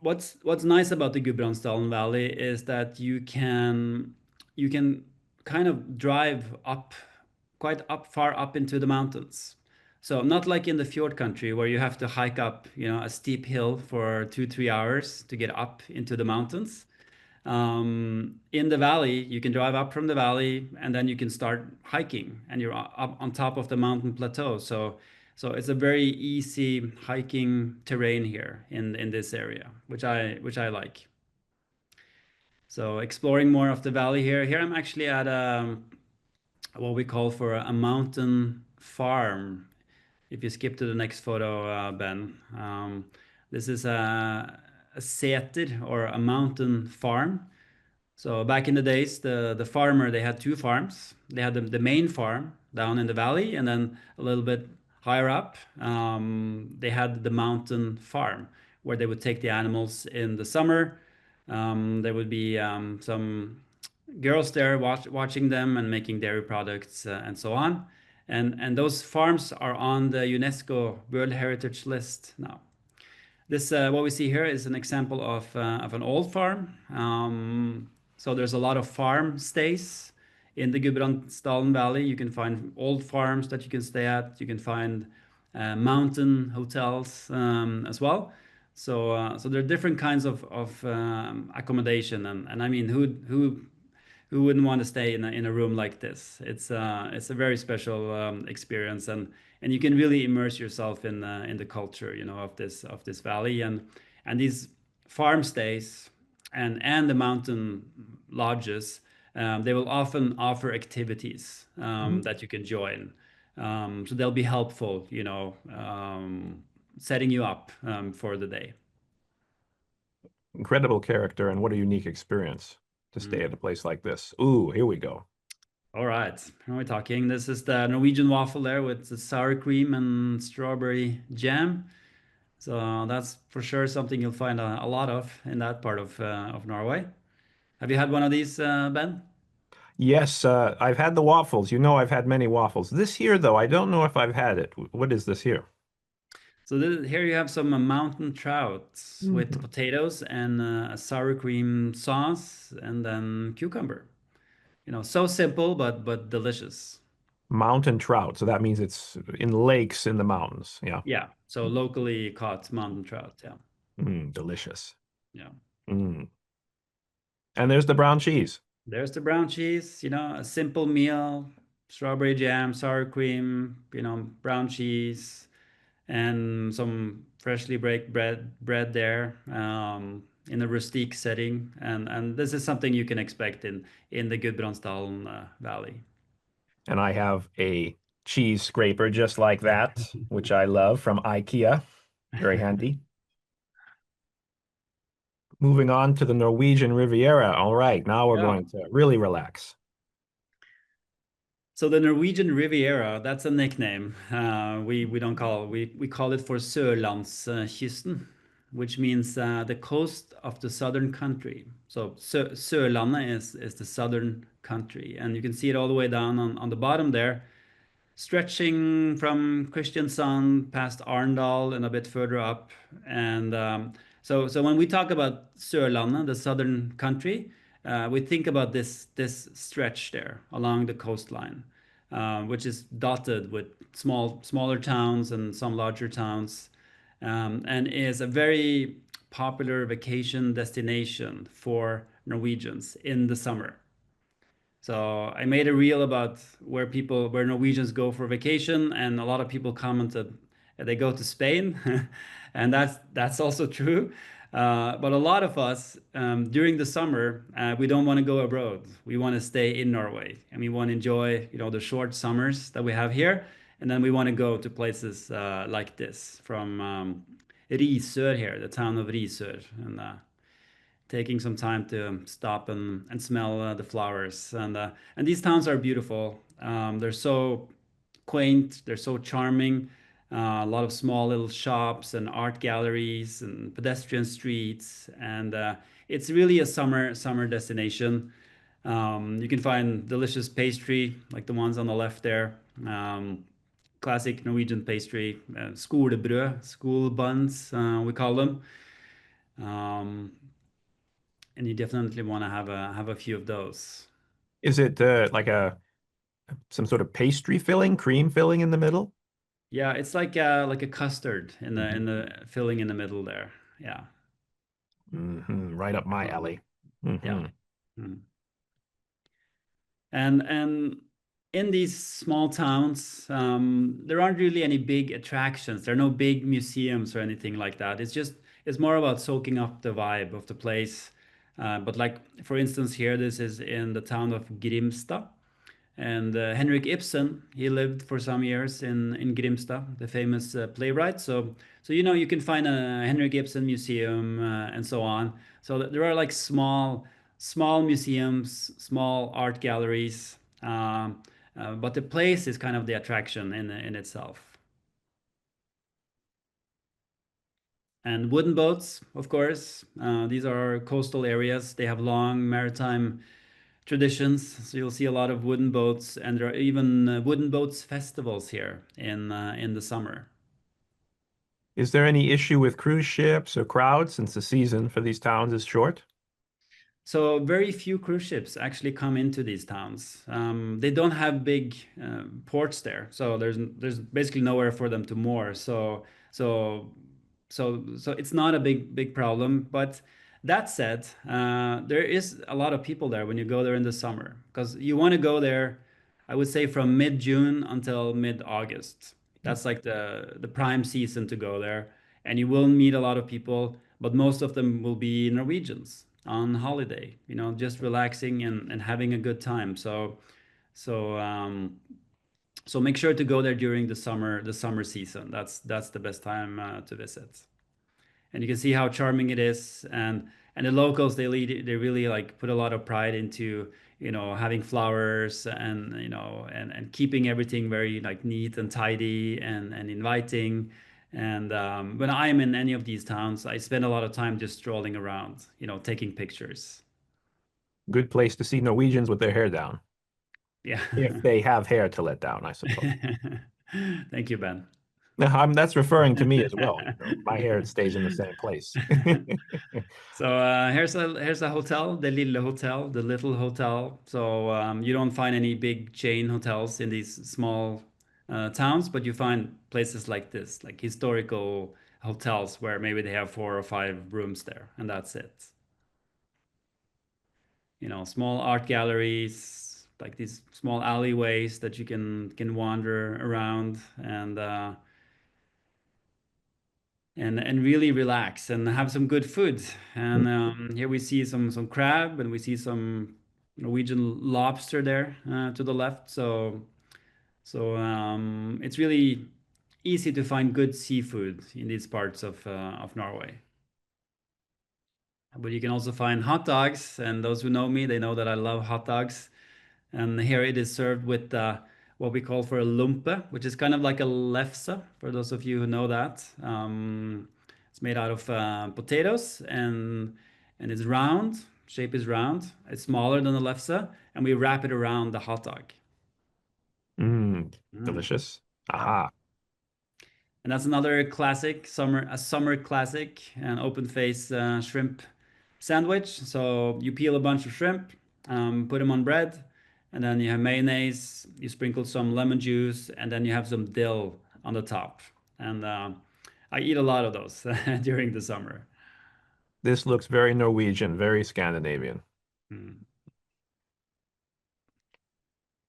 what's nice about the Gudbrandsdalen Valley is that you can kind of drive up quite up far up into the mountains. So not like in the fjord country where you have to hike up, a steep hill for 2-3 hours to get up into the mountains. In the valley, you can drive up from the valley and then you can start hiking and you're up on top of the mountain plateau. So it's a very easy hiking terrain here in this area, which I like. So exploring more of the valley here. Here I'm actually at what we call for a mountain farm. If you skip to the next photo, Ben, this is a seter or a mountain farm. So back in the days, the farmer, they had two farms. They had the main farm down in the valley, and then a little bit higher up, they had the mountain farm where they would take the animals in the summer. There would be some girls there watching them and making dairy products and so on. And those farms are on the UNESCO World Heritage List now. This what we see here is an example of an old farm. So there's a lot of farm stays in the Gudbrandsdalen Valley. You can find old farms that you can stay at. You can find mountain hotels as well. So there are different kinds of accommodation, and I mean, who wouldn't want to stay in a room like this? It's a very special experience, and you can really immerse yourself in the culture, of this valley, and these farm stays and the mountain lodges. They will often offer activities that you can join. So they'll be helpful, setting you up for the day. Incredible character, and what a unique experience to stay at a place like this. Ooh, here we go. All right, now we're talking. This is the Norwegian waffle there with the sour cream and strawberry jam. So that's for sure something you'll find a lot of in that part of Norway. Have you had one of these, Ben? Yes, I've had the waffles. I've had many waffles. This here, though, I don't know if I've had it. What is this here? So here you have some mountain trout with potatoes and a sour cream sauce and then cucumber. So simple but delicious. Mountain trout. So that means it's in lakes in the mountains. Yeah. Yeah. So locally caught mountain trout. Yeah. Delicious. Yeah. And there's the brown cheese. There's the brown cheese, a simple meal, strawberry jam, sour cream, brown cheese, and some freshly baked bread there in a rustique setting. And this is something you can expect in the Gudbrandsdalen Valley. And I have a cheese scraper just like that, which I love, from IKEA. Very handy. Moving on to the Norwegian Riviera. All right, now we're going to really relax. So the Norwegian Riviera, that's a nickname. We call it for Sørlandskysten, which means the coast of the southern country. So Sørlandet is the southern country, and you can see it all the way down on the bottom there, stretching from Kristiansand past Arendal and a bit further up. And so when we talk about Sørlandet, the southern country, we think about this stretch there along the coastline, which is dotted with smaller towns and some larger towns, and is a very popular vacation destination for Norwegians in the summer. So I made a reel about where Norwegians go for vacation, and a lot of people commented they go to Spain, and that's also true. But a lot of us during the summer, we don't want to go abroad. We want to stay in Norway, and we want to enjoy, the short summers that we have here, and then we want to go to places like this. Risør here, the town of Risør, and taking some time to stop and smell the flowers. And these towns are beautiful. They're so quaint, they're so charming. A lot of small little shops and art galleries and pedestrian streets, and it's really a summer destination. You can find delicious pastry like the ones on the left there. Classic Norwegian pastry, skolebrød, school buns, we call them. And you definitely want to have a few of those. Is it like some sort of pastry filling, cream filling in the middle? Yeah, it's like a custard in the filling in the middle there. Yeah. Right up my alley. Yeah. And in these small towns, there aren't really any big attractions. There are no big museums or anything like that. It's more about soaking up the vibe of the place. But like for instance, here this is in the town of Grimstad. And Henrik Ibsen, he lived for some years in Grimstad, the famous playwright. So you can find a Henrik Ibsen museum and so on. So there are like small museums, small art galleries, but the place is kind of the attraction in itself. And wooden boats, of course. These are coastal areas. They have long maritime traditions. So you'll see a lot of wooden boats, and there are even wooden boats festivals here in the summer. Is there any issue with cruise ships or crowds since the season for these towns is short? So very few cruise ships actually come into these towns. They don't have big ports there, so there's basically nowhere for them to moor. So it's not a big problem. But that said, there is a lot of people there when you go there in the summer, because you want to go there, I would say, from mid-June until mid-August. That's like the prime season to go there, and you will meet a lot of people, but most of them will be Norwegians on holiday, just relaxing and having a good time. So make sure to go there during the summer season. That's the best time to visit. And you can see how charming it is. And the locals, they really like put a lot of pride into, having flowers and, and keeping everything very like neat and tidy and inviting. And when I'm in any of these towns, I spend a lot of time just strolling around, taking pictures. Good place to see Norwegians with their hair down. Yeah. If they have hair to let down, I suppose. Thank you, Ben. That's referring to me as well. My hair stays in the same place. So here's a hotel, the Lille Hotel, the little hotel. So you don't find any big chain hotels in these small towns, but you find places like this, like historical hotels where maybe they have 4 or 5 rooms there, and that's it. Small art galleries, like these small alleyways that you can wander around and really relax and have some good food. And here we see some crab, and we see some Norwegian lobster there to the left. So it's really easy to find good seafood in these parts of Norway. But you can also find hot dogs, and those who know me, they know that I love hot dogs. And here it is served with what we call for a lumpe, which is kind of like a lefse, for those of you who know that. It's made out of potatoes, and it's round. Shape is round. It's smaller than the lefse, and we wrap it around the hot dog. Delicious. Aha. And that's another classic, a summer classic, an open face shrimp sandwich. So you peel a bunch of shrimp, put them on bread, and then you have mayonnaise, you sprinkle some lemon juice, and then you have some dill on the top. And I eat a lot of those during the summer. This looks very Norwegian, very Scandinavian.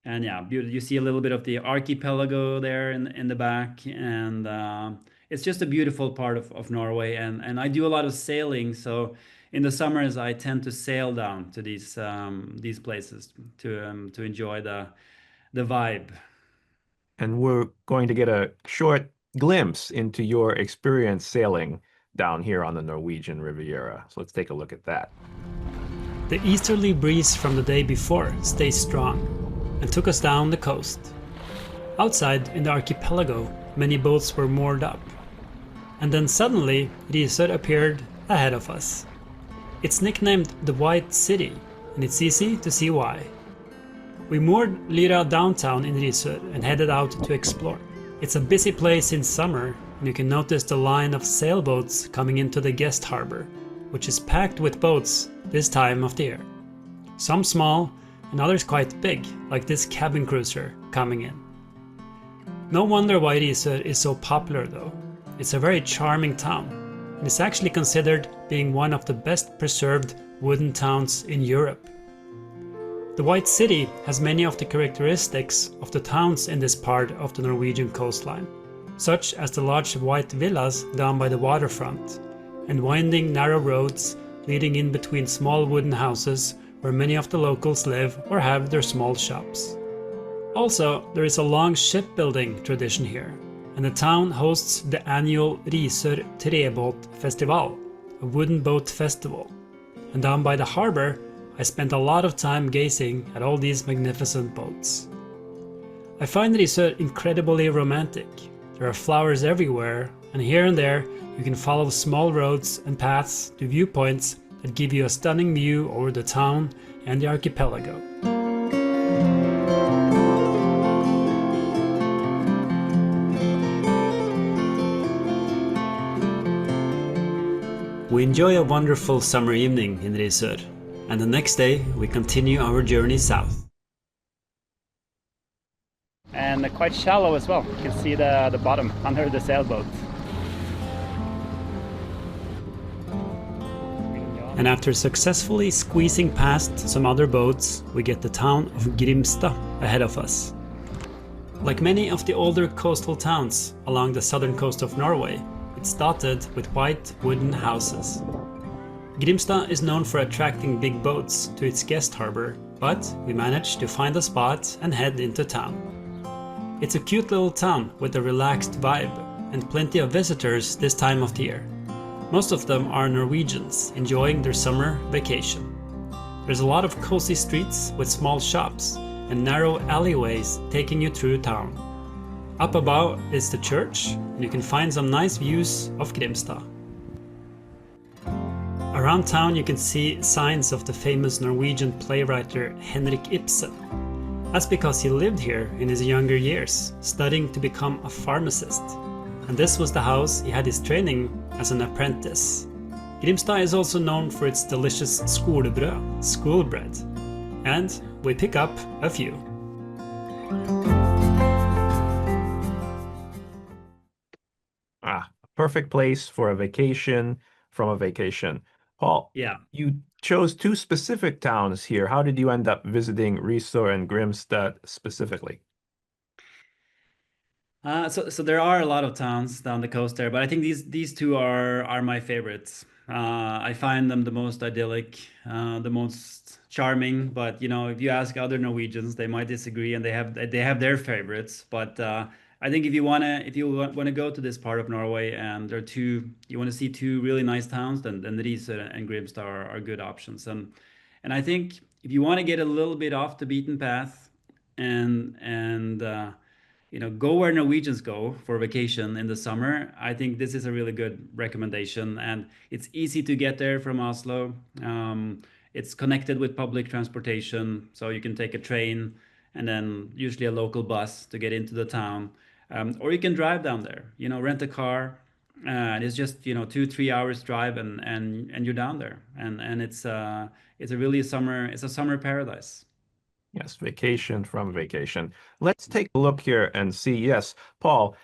And yeah, beautiful. You see a little bit of the archipelago there in the back, and it's just a beautiful part of Norway. And I do a lot of sailing, so in the summers I tend to sail down to these places to enjoy the vibe. And we're going to get a short glimpse into your experience sailing down here on the Norwegian Riviera. So let's take a look at that. The easterly breeze from the day before stayed strong and took us down the coast. Outside in the archipelago, many boats were moored up. And then suddenly, Risør appeared ahead of us. It's nicknamed the White City, and it's easy to see why. We moored Lyra downtown in Risør and headed out to explore. It's a busy place in summer, and you can notice the line of sailboats coming into the guest harbor, which is packed with boats this time of the year. Some small and others quite big, like this cabin cruiser coming in. No wonder why Risør is so popular though. It's a very charming town, and it's actually considered being one of the best preserved wooden towns in Europe. The White City has many of the characteristics of the towns in this part of the Norwegian coastline, such as the large white villas down by the waterfront, and winding narrow roads leading in between small wooden houses where many of the locals live or have their small shops. Also, there is a long shipbuilding tradition here, and the town hosts the annual Risør Trebåt Festival, a wooden boat festival. And down by the harbor, I spent a lot of time gazing at all these magnificent boats. I find Risør incredibly romantic. There are flowers everywhere, and here and there you can follow small roads and paths to viewpoints that give you a stunning view over the town and the archipelago. We enjoy a wonderful summer evening in Risør, and the next day we continue our journey south. And quite shallow as well. You can see the bottom under the sailboat. And after successfully squeezing past some other boats, we get the town of Grimstad ahead of us. Like many of the older coastal towns along the southern coast of Norway, it's dotted with white wooden houses. Grimstad is known for attracting big boats to its guest harbor, but we managed to find a spot and head into town. It's a cute little town with a relaxed vibe and plenty of visitors this time of the year. Most of them are Norwegians enjoying their summer vacation. There's a lot of cozy streets with small shops and narrow alleyways taking you through town. Up above is the church, and you can find some nice views of Grimstad. Around town you can see signs of the famous Norwegian playwright Henrik Ibsen. That's because he lived here in his younger years, studying to become a pharmacist. And this was the house he had his training as an apprentice. Grimstad is also known for its delicious skolebrød, school bread. And we pick up a few. Perfect place for a vacation from a vacation. Paul, Yeah. you chose two specific towns here. How did you end up visiting Risør and Grimstad specifically? So there are a lot of towns down the coast there, but I think these two are my favorites. I find them the most idyllic, the most charming. But you know, if you ask other Norwegians, they might disagree, and they have their favorites. But I think if you wanna go to this part of Norway and you want to see two really nice towns, then Risør and Grimstad are good options. And I think if you want to get a little bit off the beaten path and you know, go where Norwegians go for vacation in the summer, I think this is a really good recommendation. And it's easy to get there from Oslo. It's connected with public transportation, so you can take a train and then usually a local bus to get into the town. Or you can drive down there, you know, rent a car. And it's just, you know, 2-3 hours drive and you're down there. And it's a summer paradise. Yes, vacation from vacation. Let's take a look here and see. Yes, Paul,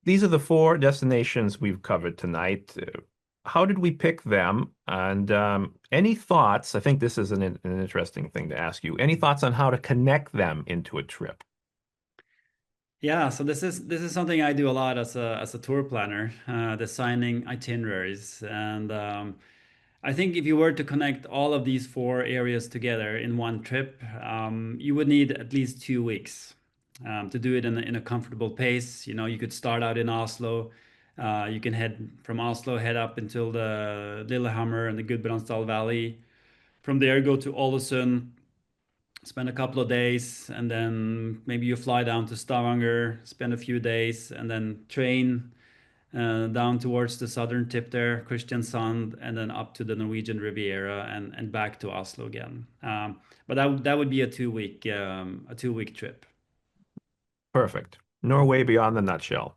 these are the 4 destinations we've covered tonight. How did we pick them? And any thoughts? I think this is an interesting thing to ask you. Any thoughts on how to connect them into a trip? Yeah, so this is something I do a lot as a tour planner, designing itineraries. And I think if you were to connect all of these 4 areas together in one trip, you would need at least 2 weeks to do it in a comfortable pace. You know, you could start out in Oslo, You can head from Oslo, head up until the Lillehammer and the Gudbrandsdalen Valley. From there, go to Ålesund, spend a couple of days, and then maybe you fly down to Stavanger, spend a few days, and then train down towards the southern tip there, Kristiansand, and then up to the Norwegian Riviera and back to Oslo again. But that would be a 2 week trip. Perfect. Norway beyond the nutshell.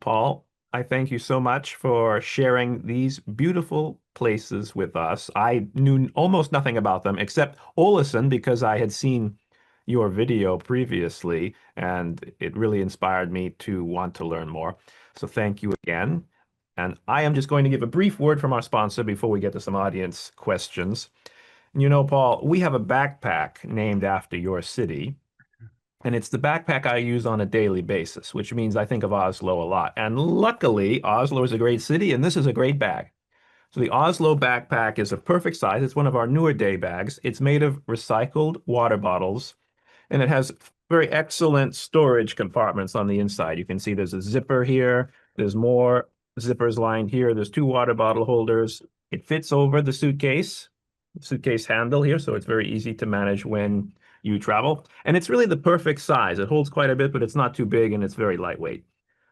Paul, I thank you so much for sharing these beautiful places with us. I knew almost nothing about them except Ålesund because I had seen your video previously, and it really inspired me to want to learn more. So thank you again. And I am just going to give a brief word from our sponsor before we get to some audience questions. You know, Paul, we have a backpack named after your city. And it's the backpack I use on a daily basis, which means I think of Oslo a lot. And luckily, Oslo is a great city, and this is a great bag. So the Oslo backpack is a perfect size. It's one of our newer day bags. It's made of recycled water bottles, and it has very excellent storage compartments on the inside. You can see there's a zipper here. There's more zippers lined here. There's 2 water bottle holders. It fits over the suitcase handle here, so it's very easy to manage when you travel. And it's really the perfect size. It holds quite a bit, but it's not too big and it's very lightweight.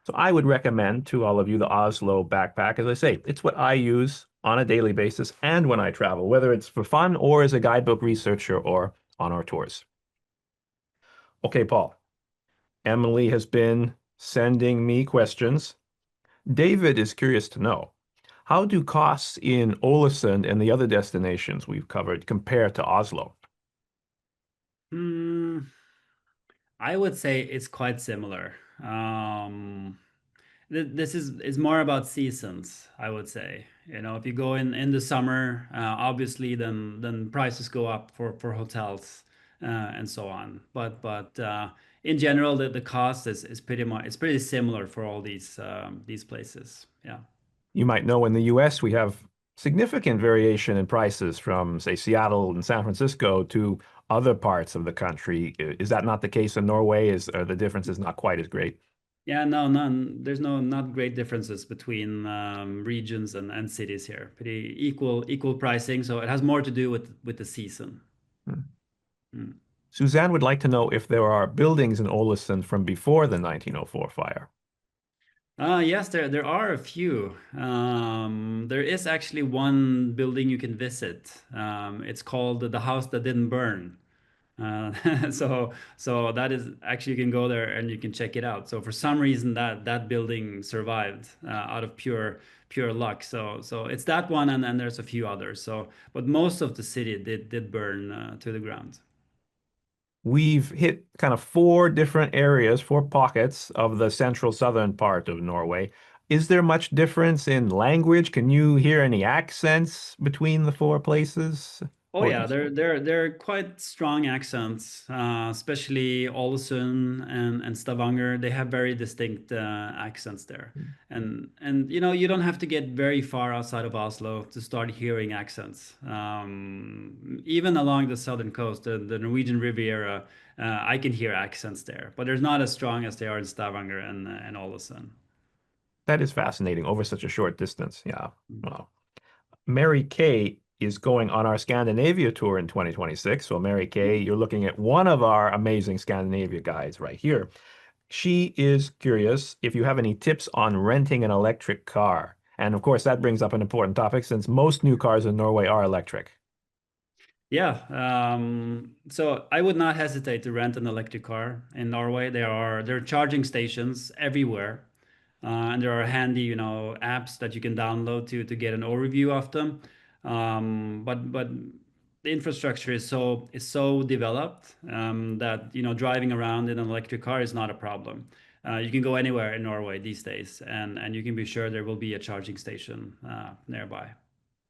So I would recommend to all of you the Oslo backpack. As I say, it's what I use on a daily basis and when I travel, whether it's for fun or as a guidebook researcher or on our tours. Okay, Paul. Emily has been sending me questions. David is curious to know, how do costs in Ålesund and the other destinations we've covered compare to Oslo? I would say it's quite similar. This is more about seasons, I would say. If you go in the summer, obviously then prices go up for hotels and so on. But in general, the cost is pretty similar for all these places. Yeah. You might know in the US we have significant variation in prices from, say, Seattle and San Francisco to other parts of the country. Is that not the case in Norway? Are the differences not quite as great? Yeah, no, none. There's not great differences between regions and cities here. Pretty equal pricing. So it has more to do with the season. Suzanne would like to know if there are buildings in Ålesund from before the 1904 fire. Yes, there are a few. There is actually one building you can visit. It's called the house that didn't burn. So that is actually, you can go there and you can check it out. So for some reason that building survived out of pure luck. So it's that one, and there's a few others. But most of the city did burn to the ground. We've hit kind of 4 different areas, 4 pockets of the central southern part of Norway. Is there much difference in language? Can you hear any accents between the 4 places? Oh yeah, they're quite strong accents, especially Ålesund and Stavanger. They have very distinct accents there, and you don't have to get very far outside of Oslo to start hearing accents. Even along the southern coast, the Norwegian Riviera, I can hear accents there, but they're not as strong as they are in Stavanger and Ålesund. That is fascinating over such a short distance. Yeah. Wow. Mary Kay is going on our Scandinavia tour in 2026. So Mary Kay, you're looking at one of our amazing Scandinavia guides right here. She is curious if you have any tips on renting an electric car. And of course, that brings up an important topic since most new cars in Norway are electric. Yeah, so I would not hesitate to rent an electric car in Norway. There are charging stations everywhere, and there are handy, apps that you can download to get an overview of them. But the infrastructure is so developed that driving around in an electric car is not a problem. You can go anywhere in Norway these days, and you can be sure there will be a charging station nearby.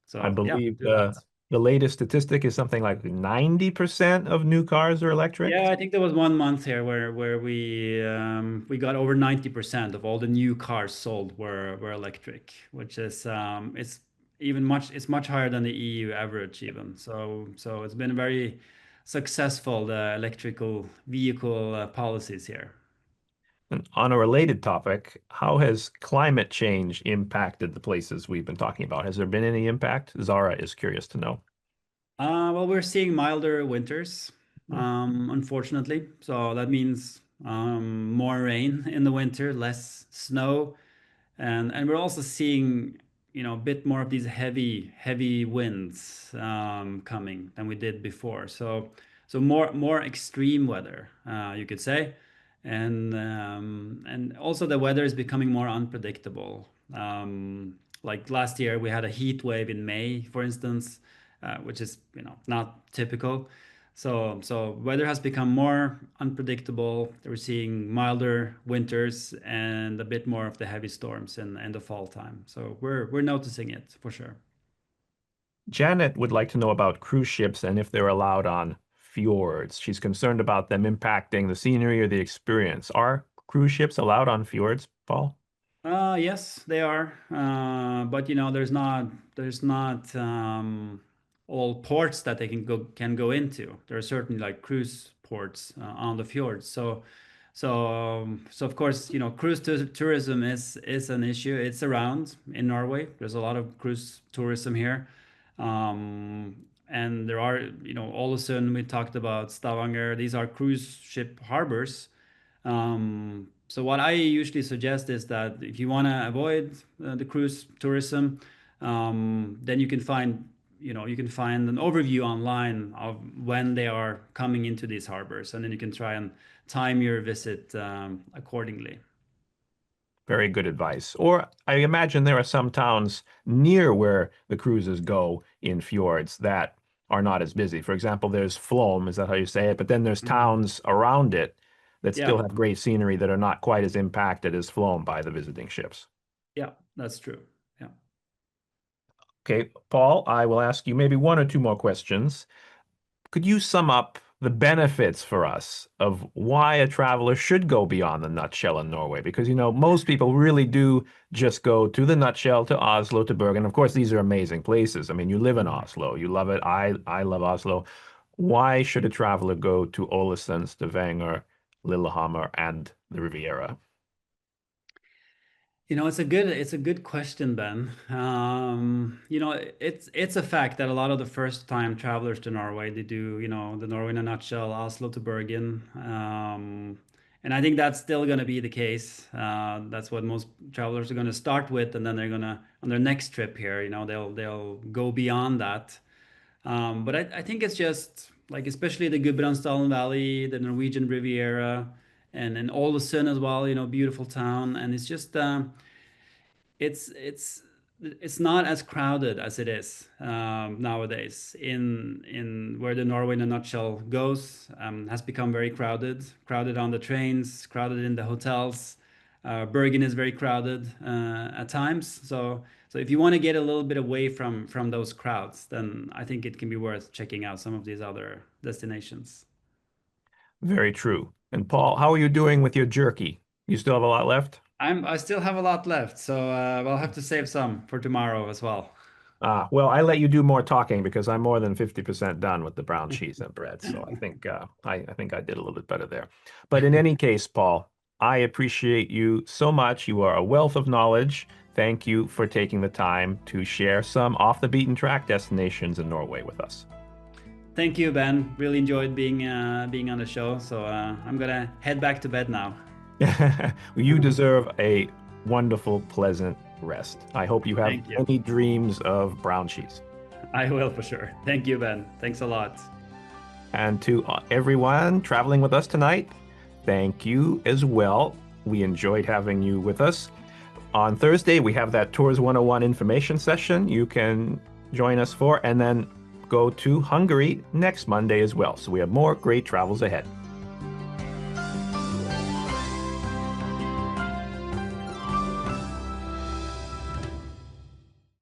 So I believe yeah, the latest statistic is something like 90% of new cars are electric. Yeah, I think there was one month here where we got over 90% of all the new cars sold were electric, which is it's much higher than the EU average even. So it's been very successful, the electrical vehicle policies here. And on a related topic, how has climate change impacted the places we've been talking about? Has there been any impact? Zara is curious to know. Well, we're seeing milder winters, unfortunately. So that means more rain in the winter, less snow, and we're also seeing, a bit more of these heavy winds coming than we did before. So more extreme weather, you could say, and also the weather is becoming more unpredictable. Like last year, we had a heat wave in May, for instance, which is not typical. So weather has become more unpredictable. We're seeing milder winters and a bit more of the heavy storms in the fall time. So we're noticing it for sure. Janet would like to know about cruise ships and if they're allowed on fjords. She's concerned about them impacting the scenery or the experience. Are cruise ships allowed on fjords, Paul? Yes, they are. But there's not all ports that they can go into. There are certain like cruise ports on the fjords. So of course, cruise tourism is an issue. It's around in Norway. There's a lot of cruise tourism here. And there are, Ålesund, we talked about Stavanger. These are cruise ship harbors. So what I usually suggest is that if you want to avoid the cruise tourism, then you can find an overview online of when they are coming into these harbors, and then you can try and time your visit accordingly. Very good advice. Or I imagine there are some towns near where the cruises go in fjords that are not as busy. For example, there's Flåm, is that how you say it? But then there's towns around it that still Yeah. have great scenery that are not quite as impacted as Flåm by the visiting ships. Yeah, that's true. Yeah. Okay, Paul, I will ask you maybe one or two more questions. Could you sum up the benefits for us of why a traveler should go beyond the nutshell in Norway? Because, most people really do just go to the nutshell, to Oslo, to Bergen. Of course, these are amazing places. I mean, you live in Oslo. You love it. I love Oslo. Why should a traveler go to Ålesund, Stavanger, Lillehammer, and the Riviera? It's a good question, Ben. It's a fact that a lot of the first time travelers to Norway, they do, the Norway in a nutshell, Oslo to Bergen. And I think that's still going to be the case. That's what most travelers are going to start with, and then they're going to, on their next trip here, they'll go beyond that. But I think it's just like, especially the Gudbrandsdalen Valley, the Norwegian Riviera, and Ålesund as well, beautiful town. And it's just, it's not as crowded as it is nowadays. In where the Norway in a nutshell goes, has become very crowded on the trains, crowded in the hotels. Bergen is very crowded at times. So if you want to get a little bit away from those crowds, then I think it can be worth checking out some of these other destinations. Very true. And Paul, how are you doing with your jerky? You still have a lot left? I still have a lot left, so I'll have to save some for tomorrow as well. Well, I let you do more talking because I'm more than 50% done with the brown cheese and bread. So I think I did a little bit better there. But in any case, Paul, I appreciate you so much. You are a wealth of knowledge. Thank you for taking the time to share some off the beaten track destinations in Norway with us. Thank you, Ben. Really enjoyed being on the show. So I'm gonna head back to bed now. You deserve a wonderful, pleasant rest. I hope you have many dreams of brown cheese. I will for sure. Thank you, Ben. Thanks a lot. And to everyone traveling with us tonight, thank you as well. We enjoyed having you with us. On Thursday, we have that Tours 101 information session you can join us for, and then go to Hungary next Monday as well. So we have more great travels ahead.